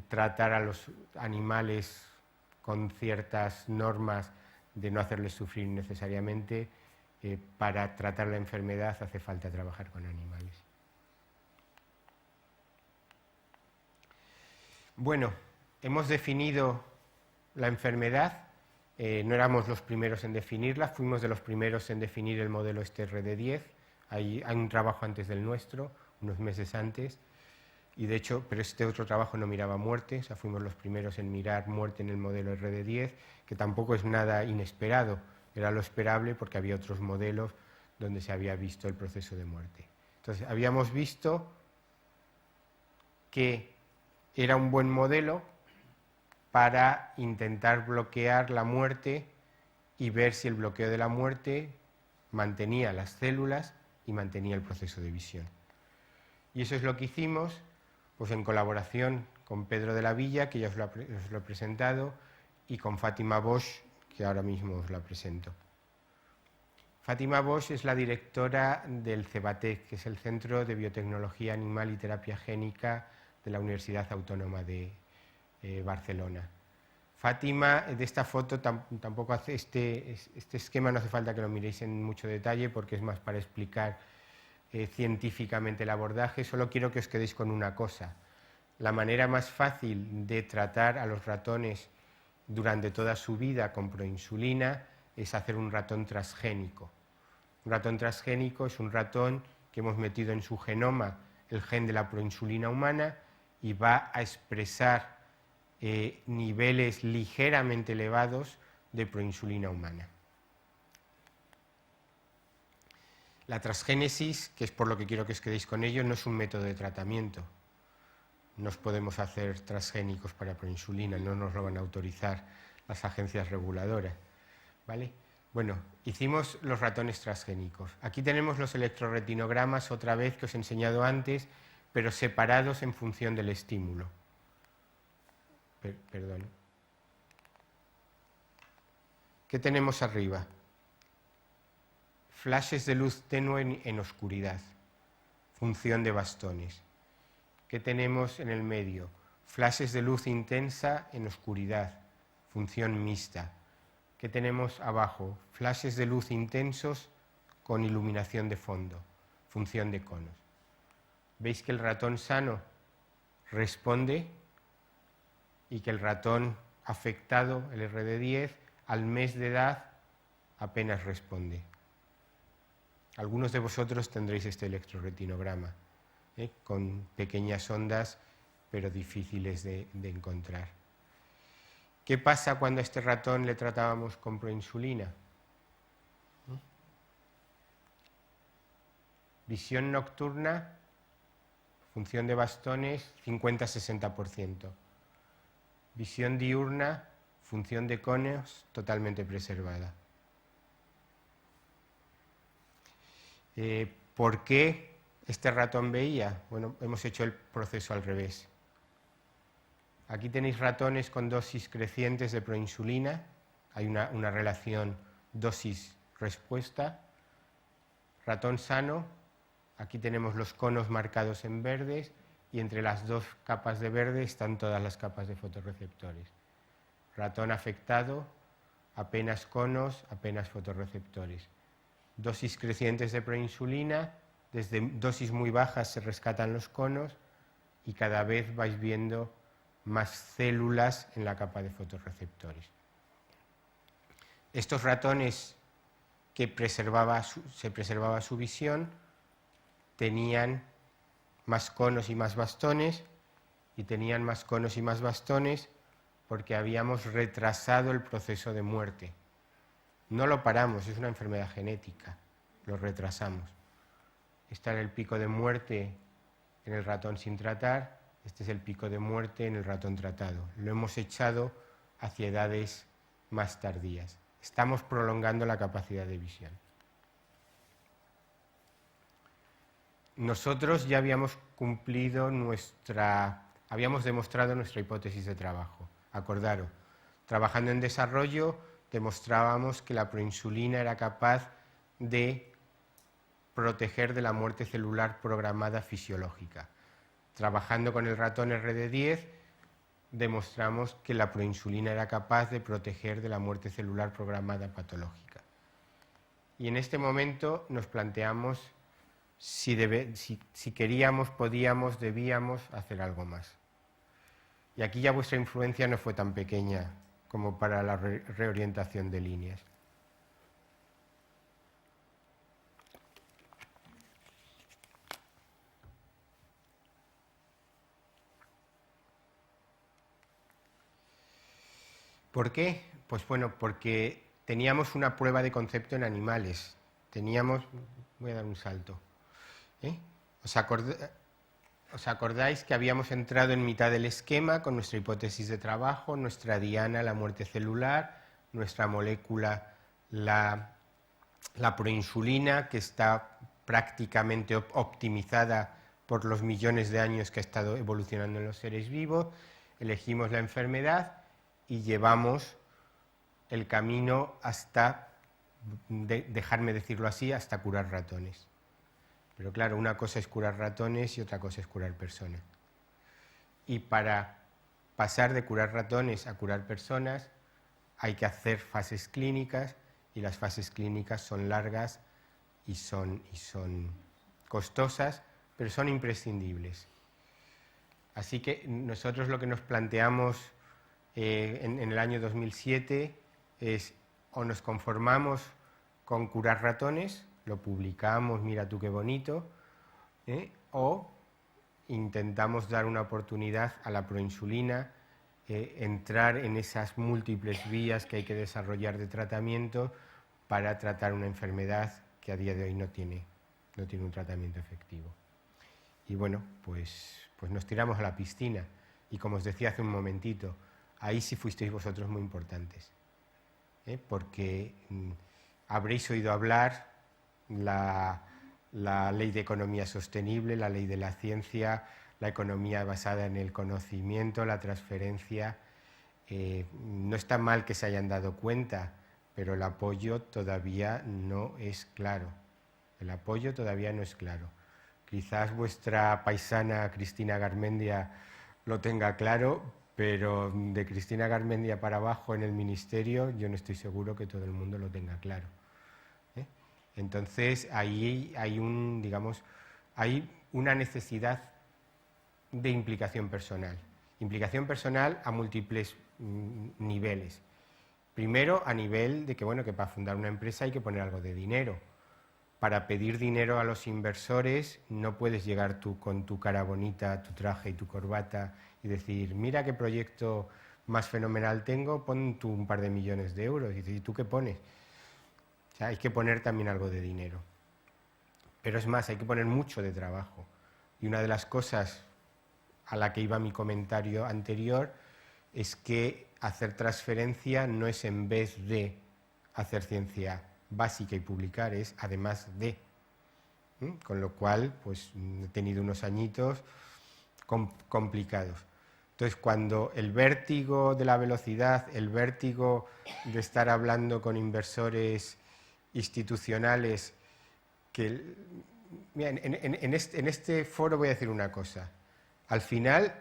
[SPEAKER 3] tratar a los animales con ciertas normas de no hacerles sufrir necesariamente, para tratar la enfermedad hace falta trabajar con animales. Bueno, hemos definido la enfermedad, no éramos los primeros en definirla, fuimos de los primeros en definir el modelo RD10, hay un trabajo antes del nuestro, unos meses antes, y de hecho, pero este otro trabajo no miraba muerte, o sea, fuimos los primeros en mirar muerte en el modelo RD10, que tampoco es nada inesperado, era lo esperable porque había otros modelos donde se había visto el proceso de muerte. Entonces, habíamos visto que era un buen modelo para intentar bloquear la muerte y ver si el bloqueo de la muerte mantenía las células y mantenía el proceso de visión. Y eso es lo que hicimos, pues en colaboración con Pedro de la Villa, que ya os lo he presentado, y con Fátima Bosch, que ahora mismo os la presento. Fátima Bosch es la directora del CEBATEC, que es el Centro de Biotecnología Animal y Terapia Génica de la Universidad Autónoma de Barcelona. Fátima, de esta foto tampoco hace este esquema, no hace falta que lo miréis en mucho detalle porque es más para explicar científicamente el abordaje. Solo quiero que os quedéis con una cosa. La manera más fácil de tratar a los ratones durante toda su vida con proinsulina es hacer un ratón transgénico. Un ratón transgénico es un ratón que hemos metido en su genoma el gen de la proinsulina humana y va a expresar niveles ligeramente elevados de proinsulina humana. La transgénesis, que es por lo que quiero que os quedéis con ello, no es un método de tratamiento. No os podemos hacer transgénicos para proinsulina, no nos lo van a autorizar las agencias reguladoras, ¿vale? Bueno, hicimos los ratones transgénicos. Aquí tenemos los electroretinogramas, otra vez que os he enseñado antes, pero separados en función del estímulo. Perdón. ¿Qué tenemos arriba? Flashes de luz tenue en oscuridad, función de bastones. ¿Qué tenemos en el medio? Flashes de luz intensa en oscuridad, función mixta. ¿Qué tenemos abajo? Flashes de luz intensos con iluminación de fondo, función de conos. ¿Veis que el ratón sano responde y que el ratón afectado, el RD10, al mes de edad apenas responde? Algunos de vosotros tendréis este electroretinograma, con pequeñas ondas, pero difíciles de encontrar. ¿Qué pasa cuando a este ratón le tratábamos con proinsulina? Visión nocturna, función de bastones, 50-60%. Visión diurna, función de conos, totalmente preservada. ¿Por qué este ratón veía? Bueno, hemos hecho el proceso al revés. Aquí tenéis ratones con dosis crecientes de proinsulina. Hay una relación dosis-respuesta. Ratón sano. Aquí tenemos los conos marcados en verdes y entre las dos capas de verde están todas las capas de fotorreceptores. Ratón afectado, apenas conos, apenas fotorreceptores. Dosis crecientes de proinsulina, desde dosis muy bajas se rescatan los conos y cada vez vais viendo más células en la capa de fotorreceptores. Estos ratones que se preservaba su visión tenían más conos y más bastones, y tenían más conos y más bastones porque habíamos retrasado el proceso de muerte. No lo paramos, es una enfermedad genética, lo retrasamos. Este era el pico de muerte en el ratón sin tratar, este es el pico de muerte en el ratón tratado. Lo hemos echado hacia edades más tardías. Estamos prolongando la capacidad de visión. Nosotros ya habíamos habíamos demostrado nuestra hipótesis de trabajo. Acordaros, trabajando en desarrollo demostrábamos que la proinsulina era capaz de proteger de la muerte celular programada fisiológica. Trabajando con el ratón RD10 demostramos que la proinsulina era capaz de proteger de la muerte celular programada patológica. Y en este momento nos planteamos si queríamos, podíamos, debíamos hacer algo más. Y aquí ya vuestra influencia no fue tan pequeña como para la reorientación de líneas. ¿Por qué? Pues bueno, porque teníamos una prueba de concepto en animales. Voy a dar un salto. ¿Os acordáis que habíamos entrado en mitad del esquema con nuestra hipótesis de trabajo, nuestra diana, la muerte celular, nuestra molécula, la proinsulina, que está prácticamente optimizada por los millones de años que ha estado evolucionando en los seres vivos? Elegimos la enfermedad y llevamos el camino hasta dejarme decirlo así, hasta curar ratones. Pero claro, una cosa es curar ratones y otra cosa es curar personas. Y para pasar de curar ratones a curar personas hay que hacer fases clínicas, y las fases clínicas son largas y son costosas, pero son imprescindibles. Así que nosotros lo que nos planteamos en el año 2007 es: o nos conformamos con curar ratones, lo publicamos, mira tú qué bonito, o intentamos dar una oportunidad a la proinsulina, entrar en esas múltiples vías que hay que desarrollar de tratamiento para tratar una enfermedad que a día de hoy no tiene un tratamiento efectivo. Y bueno, pues nos tiramos a la piscina, y como os decía hace un momentito, ahí sí fuisteis vosotros muy importantes, porque habréis oído hablar la ley de economía sostenible, la ley de la ciencia, la economía basada en el conocimiento, la transferencia. No está mal que se hayan dado cuenta, pero el apoyo todavía no es claro. El apoyo todavía no es claro. Quizás vuestra paisana Cristina Garmendia lo tenga claro, pero de Cristina Garmendia para abajo en el ministerio yo no estoy seguro que todo el mundo lo tenga claro. Entonces ahí hay una necesidad de implicación personal. Implicación personal a múltiples niveles. Primero, a nivel de que, bueno, que para fundar una empresa hay que poner algo de dinero. Para pedir dinero a los inversores no puedes llegar tú con tu cara bonita, tu traje y tu corbata y decir: mira qué proyecto más fenomenal tengo, pon tú un par de millones de euros. Y dices: ¿y tú qué pones? O sea, hay que poner también algo de dinero. Pero es más, hay que poner mucho de trabajo. Y una de las cosas a la que iba mi comentario anterior es que hacer transferencia no es en vez de hacer ciencia básica y publicar, es además de. Con lo cual, pues he tenido unos añitos complicados. Entonces, cuando el vértigo de la velocidad, el vértigo de estar hablando con inversores institucionales, que mira, en este foro voy a decir una cosa: al final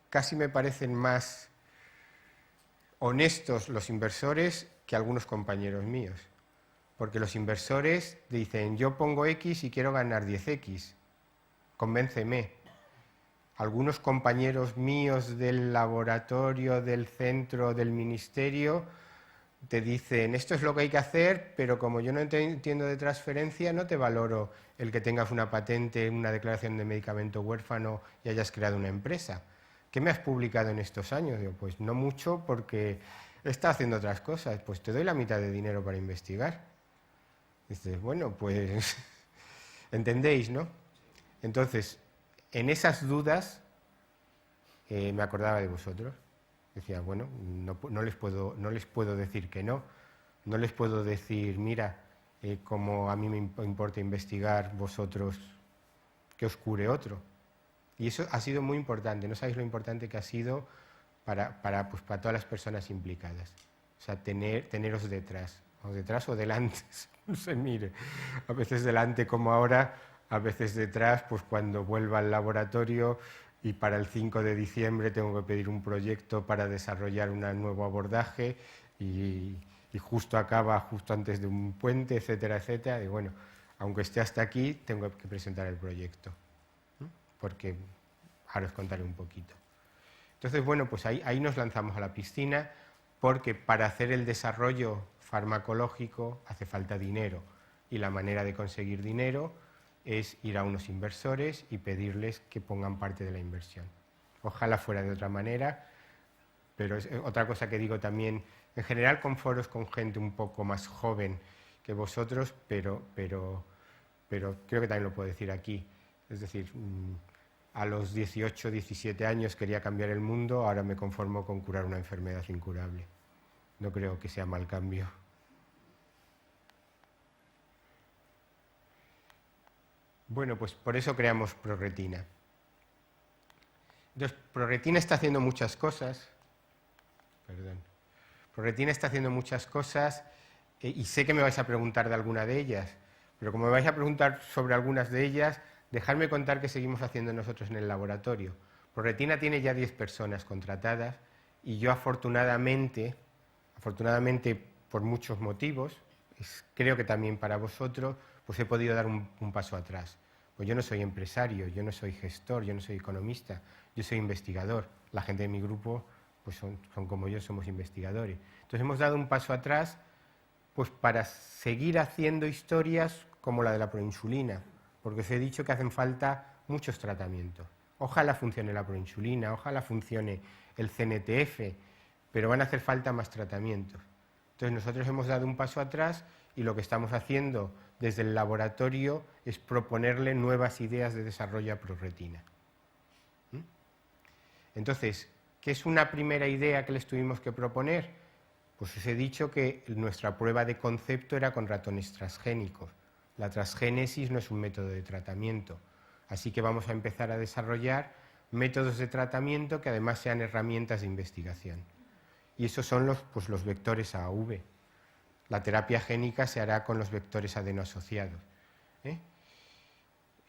[SPEAKER 3] casi me parecen más honestos los inversores que algunos compañeros míos, porque los inversores dicen: yo pongo X y quiero ganar 10X, convénceme. Algunos compañeros míos del laboratorio, del centro, del ministerio te dicen: esto es lo que hay que hacer, pero como yo no entiendo de transferencia, no te valoro el que tengas una patente, una declaración de medicamento huérfano y hayas creado una empresa. ¿Qué me has publicado en estos años? Digo: pues no mucho, porque he estado haciendo otras cosas. Pues te doy la mitad de dinero para investigar. Dices: bueno, pues entendéis, ¿no? Entonces, en esas dudas me acordaba de vosotros. Decía: bueno, no les puedo decir que no. No les puedo decir: mira, como a mí me importa investigar, vosotros que os cure otro. Y eso ha sido muy importante. No sabéis lo importante que ha sido para todas las personas implicadas. O sea, teneros detrás, o delante, no se mire. A veces delante como ahora, a veces detrás, pues cuando vuelva al laboratorio y para el 5 de diciembre tengo que pedir un proyecto para desarrollar un nuevo abordaje y justo acaba, justo antes de un puente, etcétera, etcétera. Y bueno, aunque esté hasta aquí, tengo que presentar el proyecto, porque ahora os contaré un poquito. Entonces, bueno, pues ahí nos lanzamos a la piscina, porque para hacer el desarrollo farmacológico hace falta dinero, y la manera de conseguir dinero es ir a unos inversores y pedirles que pongan parte de la inversión. Ojalá fuera de otra manera, pero es otra cosa que digo también, en general con foros con gente un poco más joven que vosotros, pero creo que también lo puedo decir aquí. Es decir, a los 18, 17 años quería cambiar el mundo, ahora me conformo con curar una enfermedad incurable. No creo que sea mal cambio. Bueno, pues por eso creamos ProRetina. Entonces, ProRetina está haciendo muchas cosas. ProRetina está haciendo muchas cosas y sé que me vais a preguntar de alguna de ellas, pero como me vais a preguntar sobre algunas de ellas, dejadme contar qué seguimos haciendo nosotros en el laboratorio. ProRetina tiene ya 10 personas contratadas y yo afortunadamente por muchos motivos, creo que también para vosotros, pues he podido dar un paso atrás. Pues yo no soy empresario, yo no soy gestor, yo no soy economista, yo soy investigador. La gente de mi grupo pues son como yo, somos investigadores. Entonces hemos dado un paso atrás pues para seguir haciendo historias como la de la proinsulina, porque os he dicho que hacen falta muchos tratamientos. Ojalá funcione la proinsulina, ojalá funcione el CNTF, pero van a hacer falta más tratamientos. Entonces nosotros hemos dado un paso atrás y lo que estamos haciendo desde el laboratorio es proponerle nuevas ideas de desarrollo a ProRetina. Entonces, ¿qué es una primera idea que les tuvimos que proponer? Pues os he dicho que nuestra prueba de concepto era con ratones transgénicos. La transgénesis no es un método de tratamiento, así que vamos a empezar a desarrollar métodos de tratamiento que además sean herramientas de investigación. Y esos son los vectores AAV. La terapia génica se hará con los vectores adenoasociados.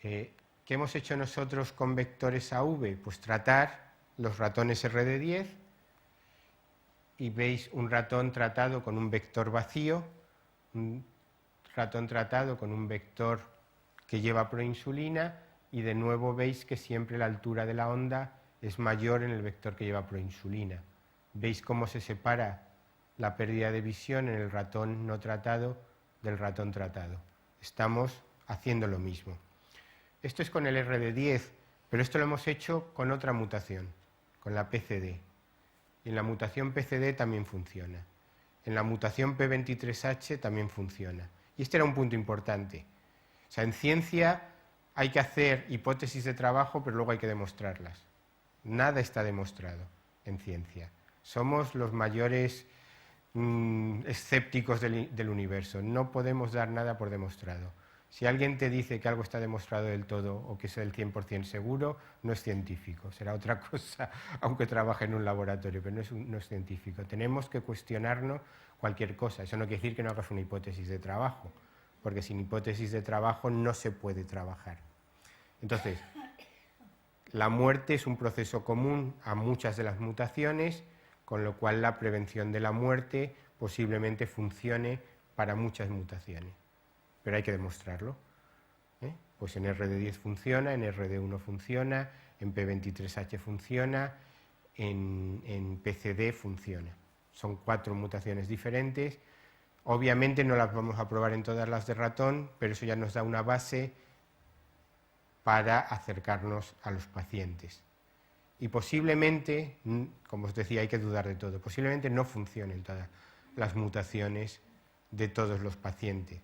[SPEAKER 3] ¿Qué hemos hecho nosotros con vectores AAV? Pues tratar los ratones RD10 y veis un ratón tratado con un vector vacío, un ratón tratado con un vector que lleva proinsulina y de nuevo veis que siempre la altura de la onda es mayor en el vector que lleva proinsulina. Veis cómo se separa la pérdida de visión en el ratón no tratado del ratón tratado. Estamos haciendo lo mismo. Esto es con el RD10, pero esto lo hemos hecho con otra mutación, con la PCD. Y en la mutación PCD también funciona. En la mutación P23H también funciona. Y este era un punto importante. O sea, en ciencia hay que hacer hipótesis de trabajo, pero luego hay que demostrarlas. Nada está demostrado en ciencia. Somos los mayores escépticos del universo. No podemos dar nada por demostrado. Si alguien te dice que algo está demostrado del todo o que es del 100% seguro, no es científico. Será otra cosa, aunque trabaje en un laboratorio, pero no es científico. Tenemos que cuestionarnos cualquier cosa. Eso no quiere decir que no hagas una hipótesis de trabajo, porque sin hipótesis de trabajo no se puede trabajar. Entonces, la muerte es un proceso común a muchas de las mutaciones, con lo cual la prevención de la muerte posiblemente funcione para muchas mutaciones. Pero hay que demostrarlo. Pues en RD10 funciona, en RD1 funciona, en P23H funciona, en PCD funciona. Son 4 mutaciones diferentes. Obviamente no las vamos a probar en todas las de ratón, pero eso ya nos da una base para acercarnos a los pacientes. Y posiblemente, como os decía, hay que dudar de todo, posiblemente no funcionen todas las mutaciones de todos los pacientes,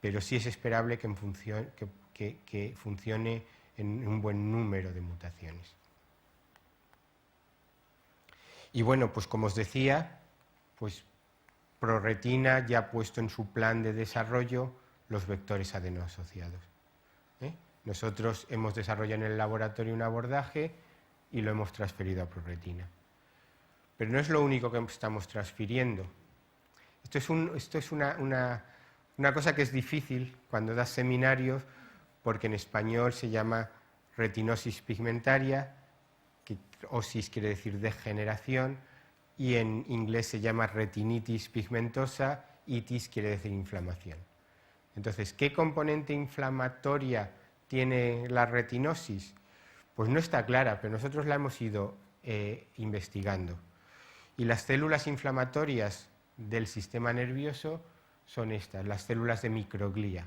[SPEAKER 3] pero sí es esperable que funcione en un buen número de mutaciones. Y bueno, pues como os decía, pues ProRetina ya ha puesto en su plan de desarrollo los vectores adenoasociados. Nosotros hemos desarrollado en el laboratorio un abordaje y lo hemos transferido a ProRetina. Pero no es lo único que estamos transfiriendo. Esto es una cosa que es difícil cuando das seminarios, porque en español se llama retinosis pigmentaria, que osis quiere decir degeneración, y en inglés se llama retinitis pigmentosa, itis quiere decir inflamación. Entonces, ¿qué componente inflamatoria tiene la retinosis? Pues no está clara, pero nosotros la hemos ido investigando. Y las células inflamatorias del sistema nervioso son estas, las células de microglía.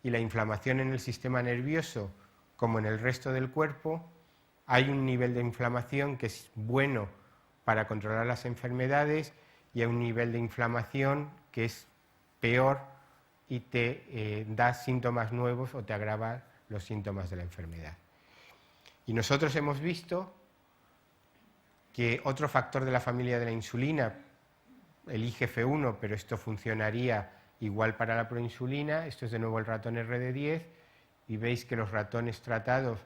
[SPEAKER 3] Y la inflamación en el sistema nervioso, como en el resto del cuerpo, hay un nivel de inflamación que es bueno para controlar las enfermedades y hay un nivel de inflamación que es peor y te da síntomas nuevos o te agrava los síntomas de la enfermedad. Y nosotros hemos visto que otro factor de la familia de la insulina, el IGF-1, pero esto funcionaría igual para la proinsulina, esto es de nuevo el ratón RD10, y veis que los ratones tratados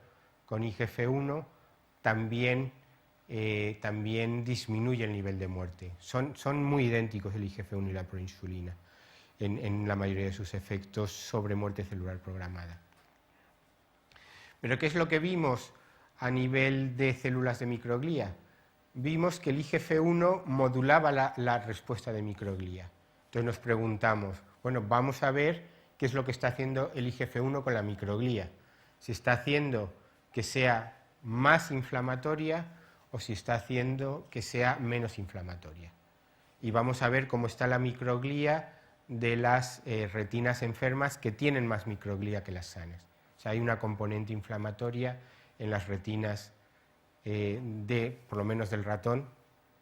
[SPEAKER 3] con IGF-1 también también disminuye el nivel de muerte. Son muy idénticos el IGF-1 y la proinsulina en la mayoría de sus efectos sobre muerte celular programada. Pero ¿qué es lo que vimos a nivel de células de microglía? Vimos que el IGF-1 modulaba la respuesta de microglía. Entonces nos preguntamos, bueno, vamos a ver qué es lo que está haciendo el IGF-1 con la microglía. Si está haciendo que sea más inflamatoria o si está haciendo que sea menos inflamatoria. Y vamos a ver cómo está la microglía de las retinas enfermas que tienen más microglía que las sanas. O sea, hay una componente inflamatoria en las retinas por lo menos del ratón,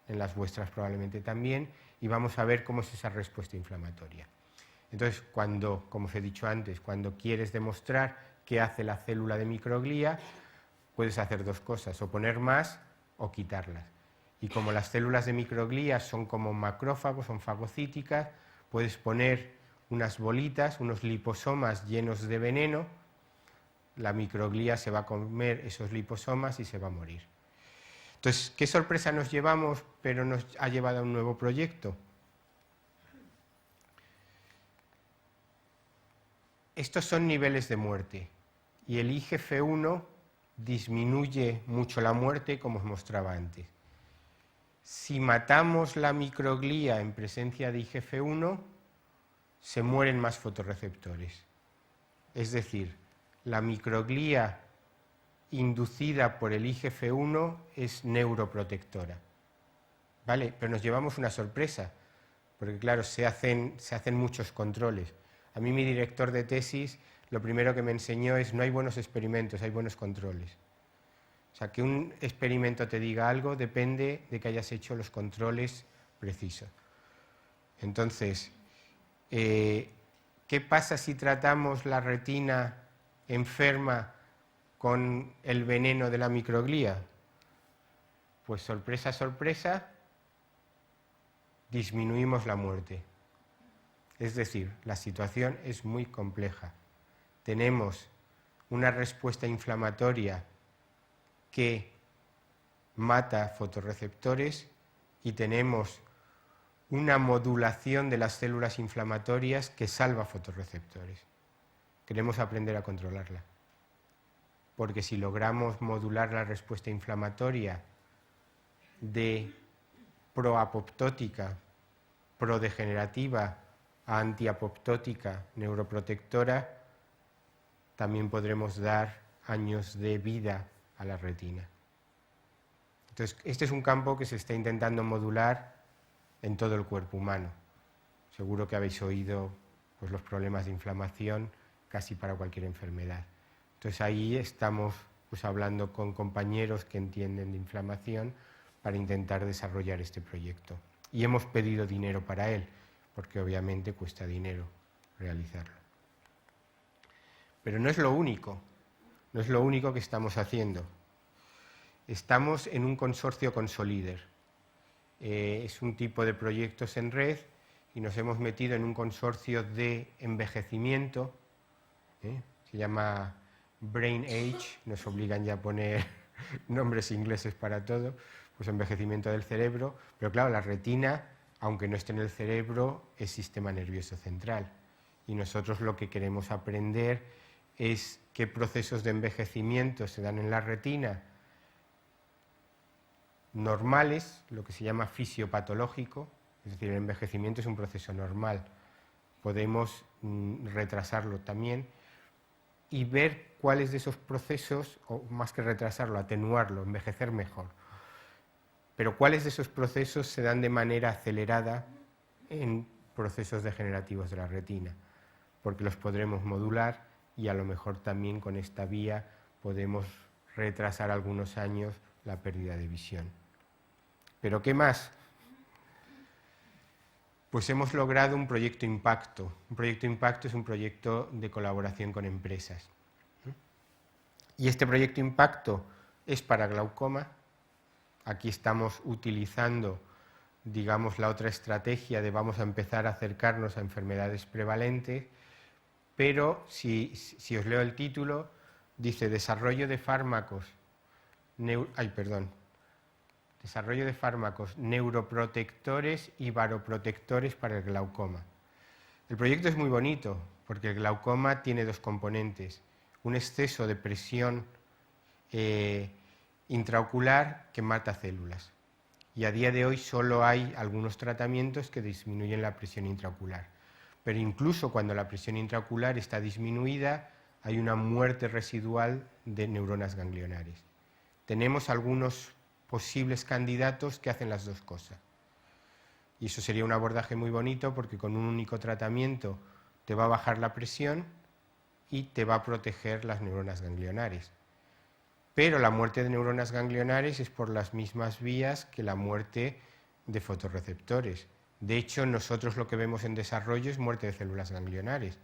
[SPEAKER 3] en las vuestras probablemente también, y vamos a ver cómo es esa respuesta inflamatoria. Entonces, como os he dicho antes, cuando quieres demostrar qué hace la célula de microglía, puedes hacer dos cosas, o poner más o quitarlas. Y como las células de microglía son como macrófagos, son fagocíticas, puedes poner unas bolitas, unos liposomas llenos de veneno, la microglía se va a comer esos liposomas y se va a morir. Entonces, ¿qué sorpresa nos llevamos, pero nos ha llevado a un nuevo proyecto? Estos son niveles de muerte y el IGF-1 disminuye mucho la muerte, como os mostraba antes. Si matamos la microglía en presencia de IGF-1, se mueren más fotorreceptores. Es decir, la microglía inducida por el IGF-1 es neuroprotectora. ¿Vale? Pero nos llevamos una sorpresa, porque claro, se hacen muchos controles. A mí mi director de tesis lo primero que me enseñó es no hay buenos experimentos, hay buenos controles. O sea, que un experimento te diga algo depende de que hayas hecho los controles precisos. Entonces, ¿qué pasa si tratamos la retina enferma con el veneno de la microglía? Pues sorpresa, sorpresa, disminuimos la muerte. Es decir, la situación es muy compleja. Tenemos una respuesta inflamatoria que mata fotorreceptores y tenemos una modulación de las células inflamatorias que salva fotorreceptores. Queremos aprender a controlarla, porque si logramos modular la respuesta inflamatoria de proapoptótica, prodegenerativa a antiapoptótica, neuroprotectora, también podremos dar años de vida a la retina. Entonces, este es un campo que se está intentando modular en todo el cuerpo humano. Seguro que habéis oído pues, los problemas de inflamación casi para cualquier enfermedad. Entonces ahí estamos pues, hablando con compañeros que entienden de inflamación para intentar desarrollar este proyecto. Y hemos pedido dinero para él, porque obviamente cuesta dinero realizarlo. Pero no es lo único, no es lo único que estamos haciendo. Estamos en un consorcio con Solider. Es un tipo de proyectos en red y nos hemos metido en un consorcio de envejecimiento, se llama Brain Age, nos obligan ya a poner nombres ingleses para todo, pues envejecimiento del cerebro, pero claro, la retina, aunque no esté en el cerebro, es sistema nervioso central. Y nosotros lo que queremos aprender es qué procesos de envejecimiento se dan en la retina normales, lo que se llama fisiopatológico, es decir, el envejecimiento es un proceso normal. Podemos retrasarlo también y ver cuáles de esos procesos, o más que retrasarlo, atenuarlo, envejecer mejor. Pero cuáles de esos procesos se dan de manera acelerada en procesos degenerativos de la retina, porque los podremos modular y a lo mejor también con esta vía podemos retrasar algunos años la pérdida de visión. ¿Pero qué más? Pues hemos logrado un proyecto impacto. Un proyecto impacto es un proyecto de colaboración con empresas. Y este proyecto impacto es para glaucoma. Aquí estamos utilizando, digamos, la otra estrategia de vamos a empezar a acercarnos a enfermedades prevalentes, pero si os leo el título, dice desarrollo de fármacos, desarrollo de fármacos neuroprotectores y varoprotectores para el glaucoma. El proyecto es muy bonito porque el glaucoma tiene dos componentes, un exceso de presión intraocular que mata células. Y a día de hoy solo hay algunos tratamientos que disminuyen la presión intraocular. Pero incluso cuando la presión intraocular está disminuida, hay una muerte residual de neuronas ganglionares. Tenemos algunos posibles candidatos que hacen las dos cosas. Y eso sería un abordaje muy bonito porque con un único tratamiento te va a bajar la presión y te va a proteger las neuronas ganglionares. Pero la muerte de neuronas ganglionares es por las mismas vías que la muerte de fotorreceptores. De hecho, nosotros lo que vemos en desarrollo es muerte de células ganglionares.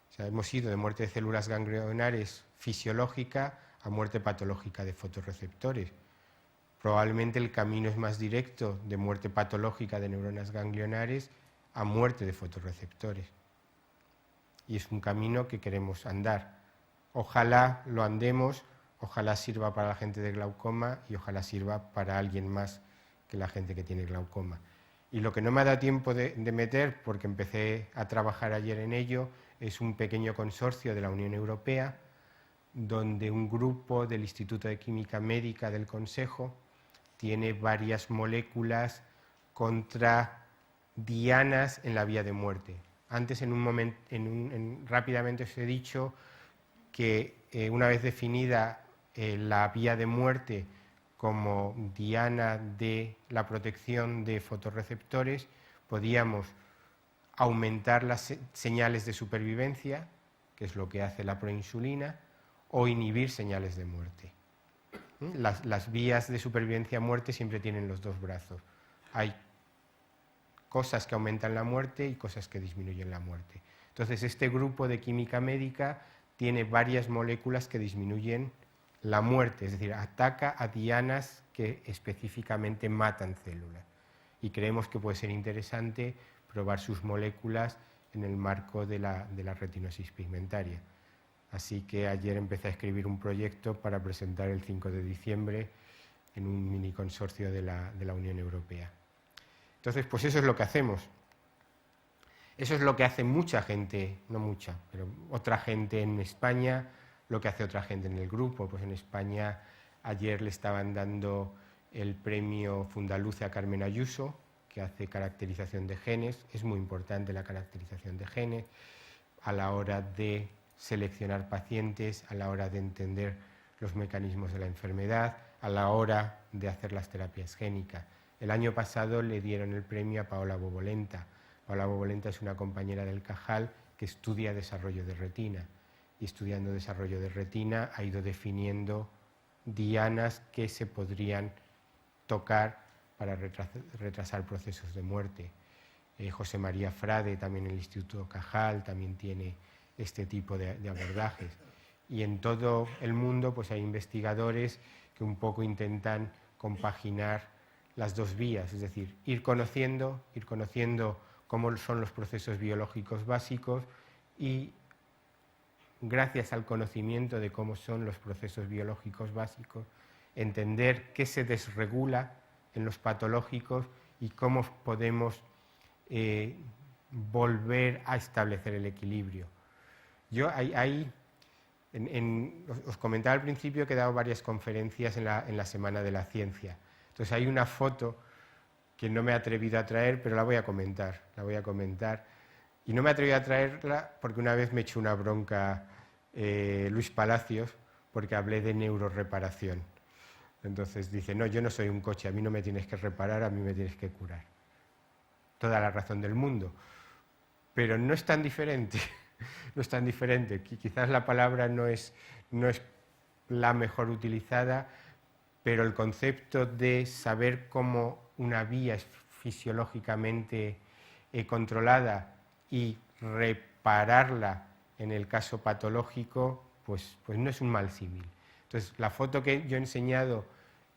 [SPEAKER 3] O sea, hemos ido de muerte de células ganglionares fisiológica a muerte patológica de fotorreceptores. Probablemente el camino es más directo de muerte patológica de neuronas ganglionares a muerte de fotorreceptores. Y es un camino que queremos andar. Ojalá lo andemos, ojalá sirva para la gente de glaucoma y ojalá sirva para alguien más que la gente que tiene glaucoma. Y lo que no me ha dado tiempo de meter, porque empecé a trabajar ayer en ello, es un pequeño consorcio de la Unión Europea, donde un grupo del Instituto de Química Médica del Consejo tiene varias moléculas contra dianas en la vía de muerte. Antes, rápidamente os he dicho que una vez definida la vía de muerte como diana de la protección de fotorreceptores, podíamos aumentar las señales de supervivencia, que es lo que hace la proinsulina, o inhibir señales de muerte. Las vías de supervivencia-muerte siempre tienen los dos brazos. Hay cosas que aumentan la muerte y cosas que disminuyen la muerte. Entonces, este grupo de química médica tiene varias moléculas que disminuyen la muerte, es decir, ataca a dianas que específicamente matan células. Y creemos que puede ser interesante probar sus moléculas en el marco de la retinosis pigmentaria. Así que ayer empecé a escribir un proyecto para presentar el 5 de diciembre en un mini consorcio de la Unión Europea. Entonces, pues eso es lo que hacemos. Eso es lo que hace mucha gente, no mucha, pero otra gente en España, lo que hace otra gente en el grupo. Pues en España ayer le estaban dando el premio Fundaluce a Carmen Ayuso, que hace caracterización de genes. Es muy importante la caracterización de genes a la hora de seleccionar pacientes, a la hora de entender los mecanismos de la enfermedad, a la hora de hacer las terapias génicas. El año pasado le dieron el premio a Paola Bobolenta. Paola Bobolenta es una compañera del Cajal que estudia desarrollo de retina. Y estudiando desarrollo de retina ha ido definiendo dianas que se podrían tocar para retrasar procesos de muerte. José María Frade, también en el Instituto Cajal, también tiene este tipo de abordajes. Y en todo el mundo pues hay investigadores que un poco intentan compaginar las dos vías, es decir, ir conociendo cómo son los procesos biológicos básicos y gracias al conocimiento de cómo son los procesos biológicos básicos, entender qué se desregula en los patológicos y cómo podemos volver a establecer el equilibrio. Yo os comentaba al principio que he dado varias conferencias en la Semana de la Ciencia. Entonces hay una foto que no me he atrevido a traer, pero la voy a comentar. Y no me he atrevido a traerla porque una vez me echó una bronca Luis Palacios porque hablé de neuroreparación. Entonces dice, no, yo no soy un coche, a mí no me tienes que reparar, a mí me tienes que curar. Toda la razón del mundo. Pero no es tan diferente. No es tan diferente. Quizás la palabra no es la mejor utilizada, pero el concepto de saber cómo una vía es fisiológicamente controlada y repararla en el caso patológico, pues no es un mal símil. Entonces, la foto que yo he enseñado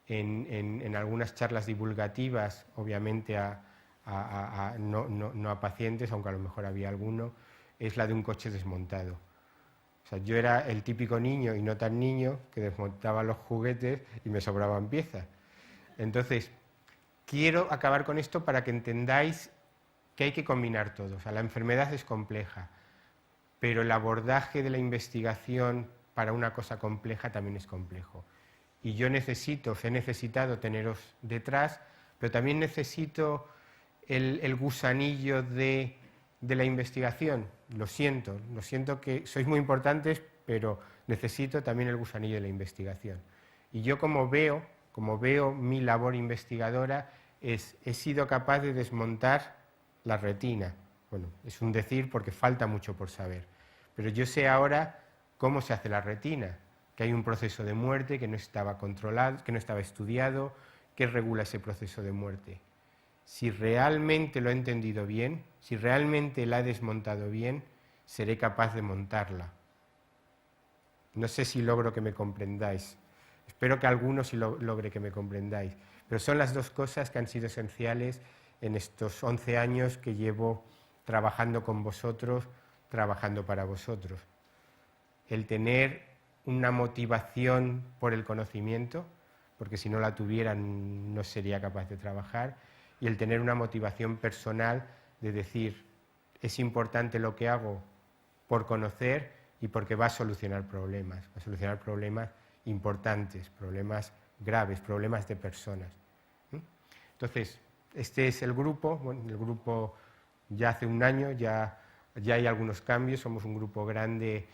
[SPEAKER 3] en algunas charlas divulgativas, obviamente no a pacientes, aunque a lo mejor había alguno, es la de un coche desmontado. O sea, yo era el típico niño y no tan niño que desmontaba los juguetes y me sobraban piezas. Entonces, quiero acabar con esto para que entendáis que hay que combinar todo. O sea, la enfermedad es compleja, pero el abordaje de la investigación para una cosa compleja también es complejo. Y yo os he necesitado teneros detrás, pero también necesito el gusanillo de la investigación. Lo siento que sois muy importantes, pero necesito también el gusanillo de la investigación. Y yo como veo mi labor investigadora, he sido capaz de desmontar la retina. Bueno, es un decir porque falta mucho por saber. Pero yo sé ahora cómo se hace la retina, que hay un proceso de muerte que no estaba controlado, que no estaba estudiado, que regula ese proceso de muerte. Si realmente lo he entendido bien, si realmente la he desmontado bien, seré capaz de montarla. No sé si logro que me comprendáis. Espero que algunos sí logre que me comprendáis. Pero son las dos cosas que han sido esenciales en estos 11 años que llevo trabajando con vosotros, trabajando para vosotros. El tener una motivación por el conocimiento, porque si no la tuviera no sería capaz de trabajar, y el tener una motivación personal de decir, es importante lo que hago por conocer y porque va a solucionar problemas importantes, problemas graves, problemas de personas. Entonces, este es el grupo. Bueno, el grupo ya hace un año, ya hay algunos cambios, somos un grupo grande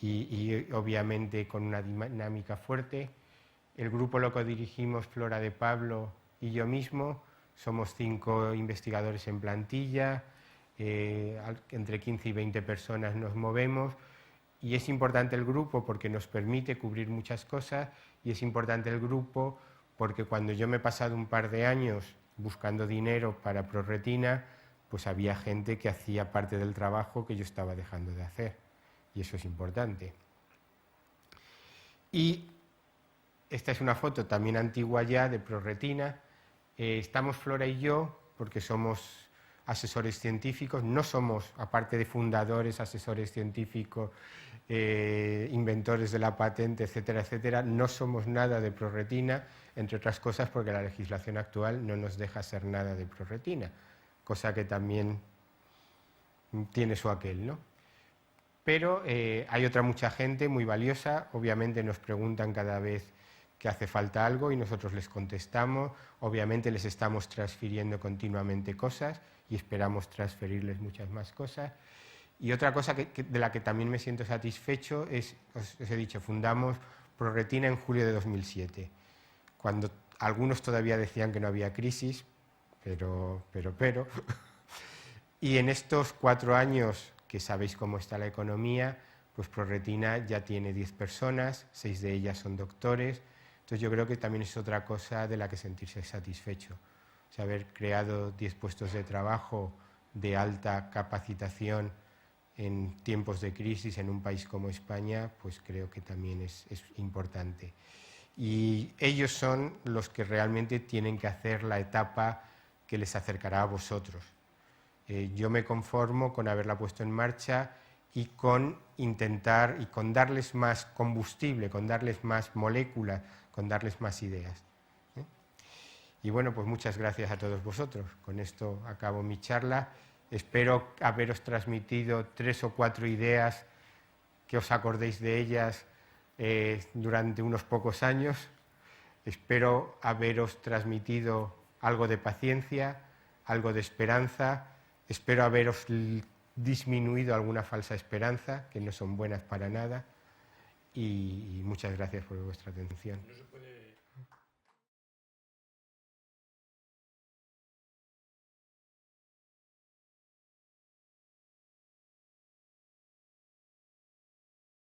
[SPEAKER 3] y obviamente con una dinámica fuerte. El grupo lo codirigimos Flora de Pablo y yo mismo, somos 5 investigadores en plantilla, entre 15 y 20 personas nos movemos. Y es importante el grupo porque nos permite cubrir muchas cosas, y es importante el grupo porque cuando yo me he pasado un par de años buscando dinero para ProRetina, pues había gente que hacía parte del trabajo que yo estaba dejando de hacer, y eso es importante. Y esta es una foto también antigua ya de ProRetina. Estamos Flora y yo porque somos asesores científicos, no somos, aparte de fundadores, asesores científicos, inventores de la patente, etcétera, etcétera, no somos nada de ProRetina, entre otras cosas porque la legislación actual no nos deja ser nada de ProRetina, cosa que también tiene su aquel, ¿no? Pero hay otra mucha gente muy valiosa, obviamente nos preguntan cada vez que hace falta algo y nosotros les contestamos, obviamente les estamos transfiriendo continuamente cosas y esperamos transferirles muchas más cosas. Y otra cosa de la que también me siento satisfecho es, os he dicho, fundamos ProRetina en julio de 2007, cuando algunos todavía decían que no había crisis, pero. Y en estos 4 años, que sabéis cómo está la economía, pues ProRetina ya tiene 10 personas, 6 de ellas son doctores. Entonces yo creo que también es otra cosa de la que sentirse satisfecho. O sea, haber creado 10 puestos de trabajo de alta capacitación en tiempos de crisis en un país como España, pues creo que también es importante. Y ellos son los que realmente tienen que hacer la etapa que les acercará a vosotros. Yo me conformo con haberla puesto en marcha y con intentar y con darles más combustible, con darles más moléculas, con darles más ideas. Y bueno, pues muchas gracias a todos vosotros. Con esto acabo mi charla. Espero haberos transmitido 3 o 4 ideas que os acordéis de ellas durante unos pocos años. Espero haberos transmitido algo de paciencia, algo de esperanza. Espero haberos disminuido alguna falsa esperanza, que no son buenas para nada. Y muchas gracias por vuestra atención.
[SPEAKER 5] No se puede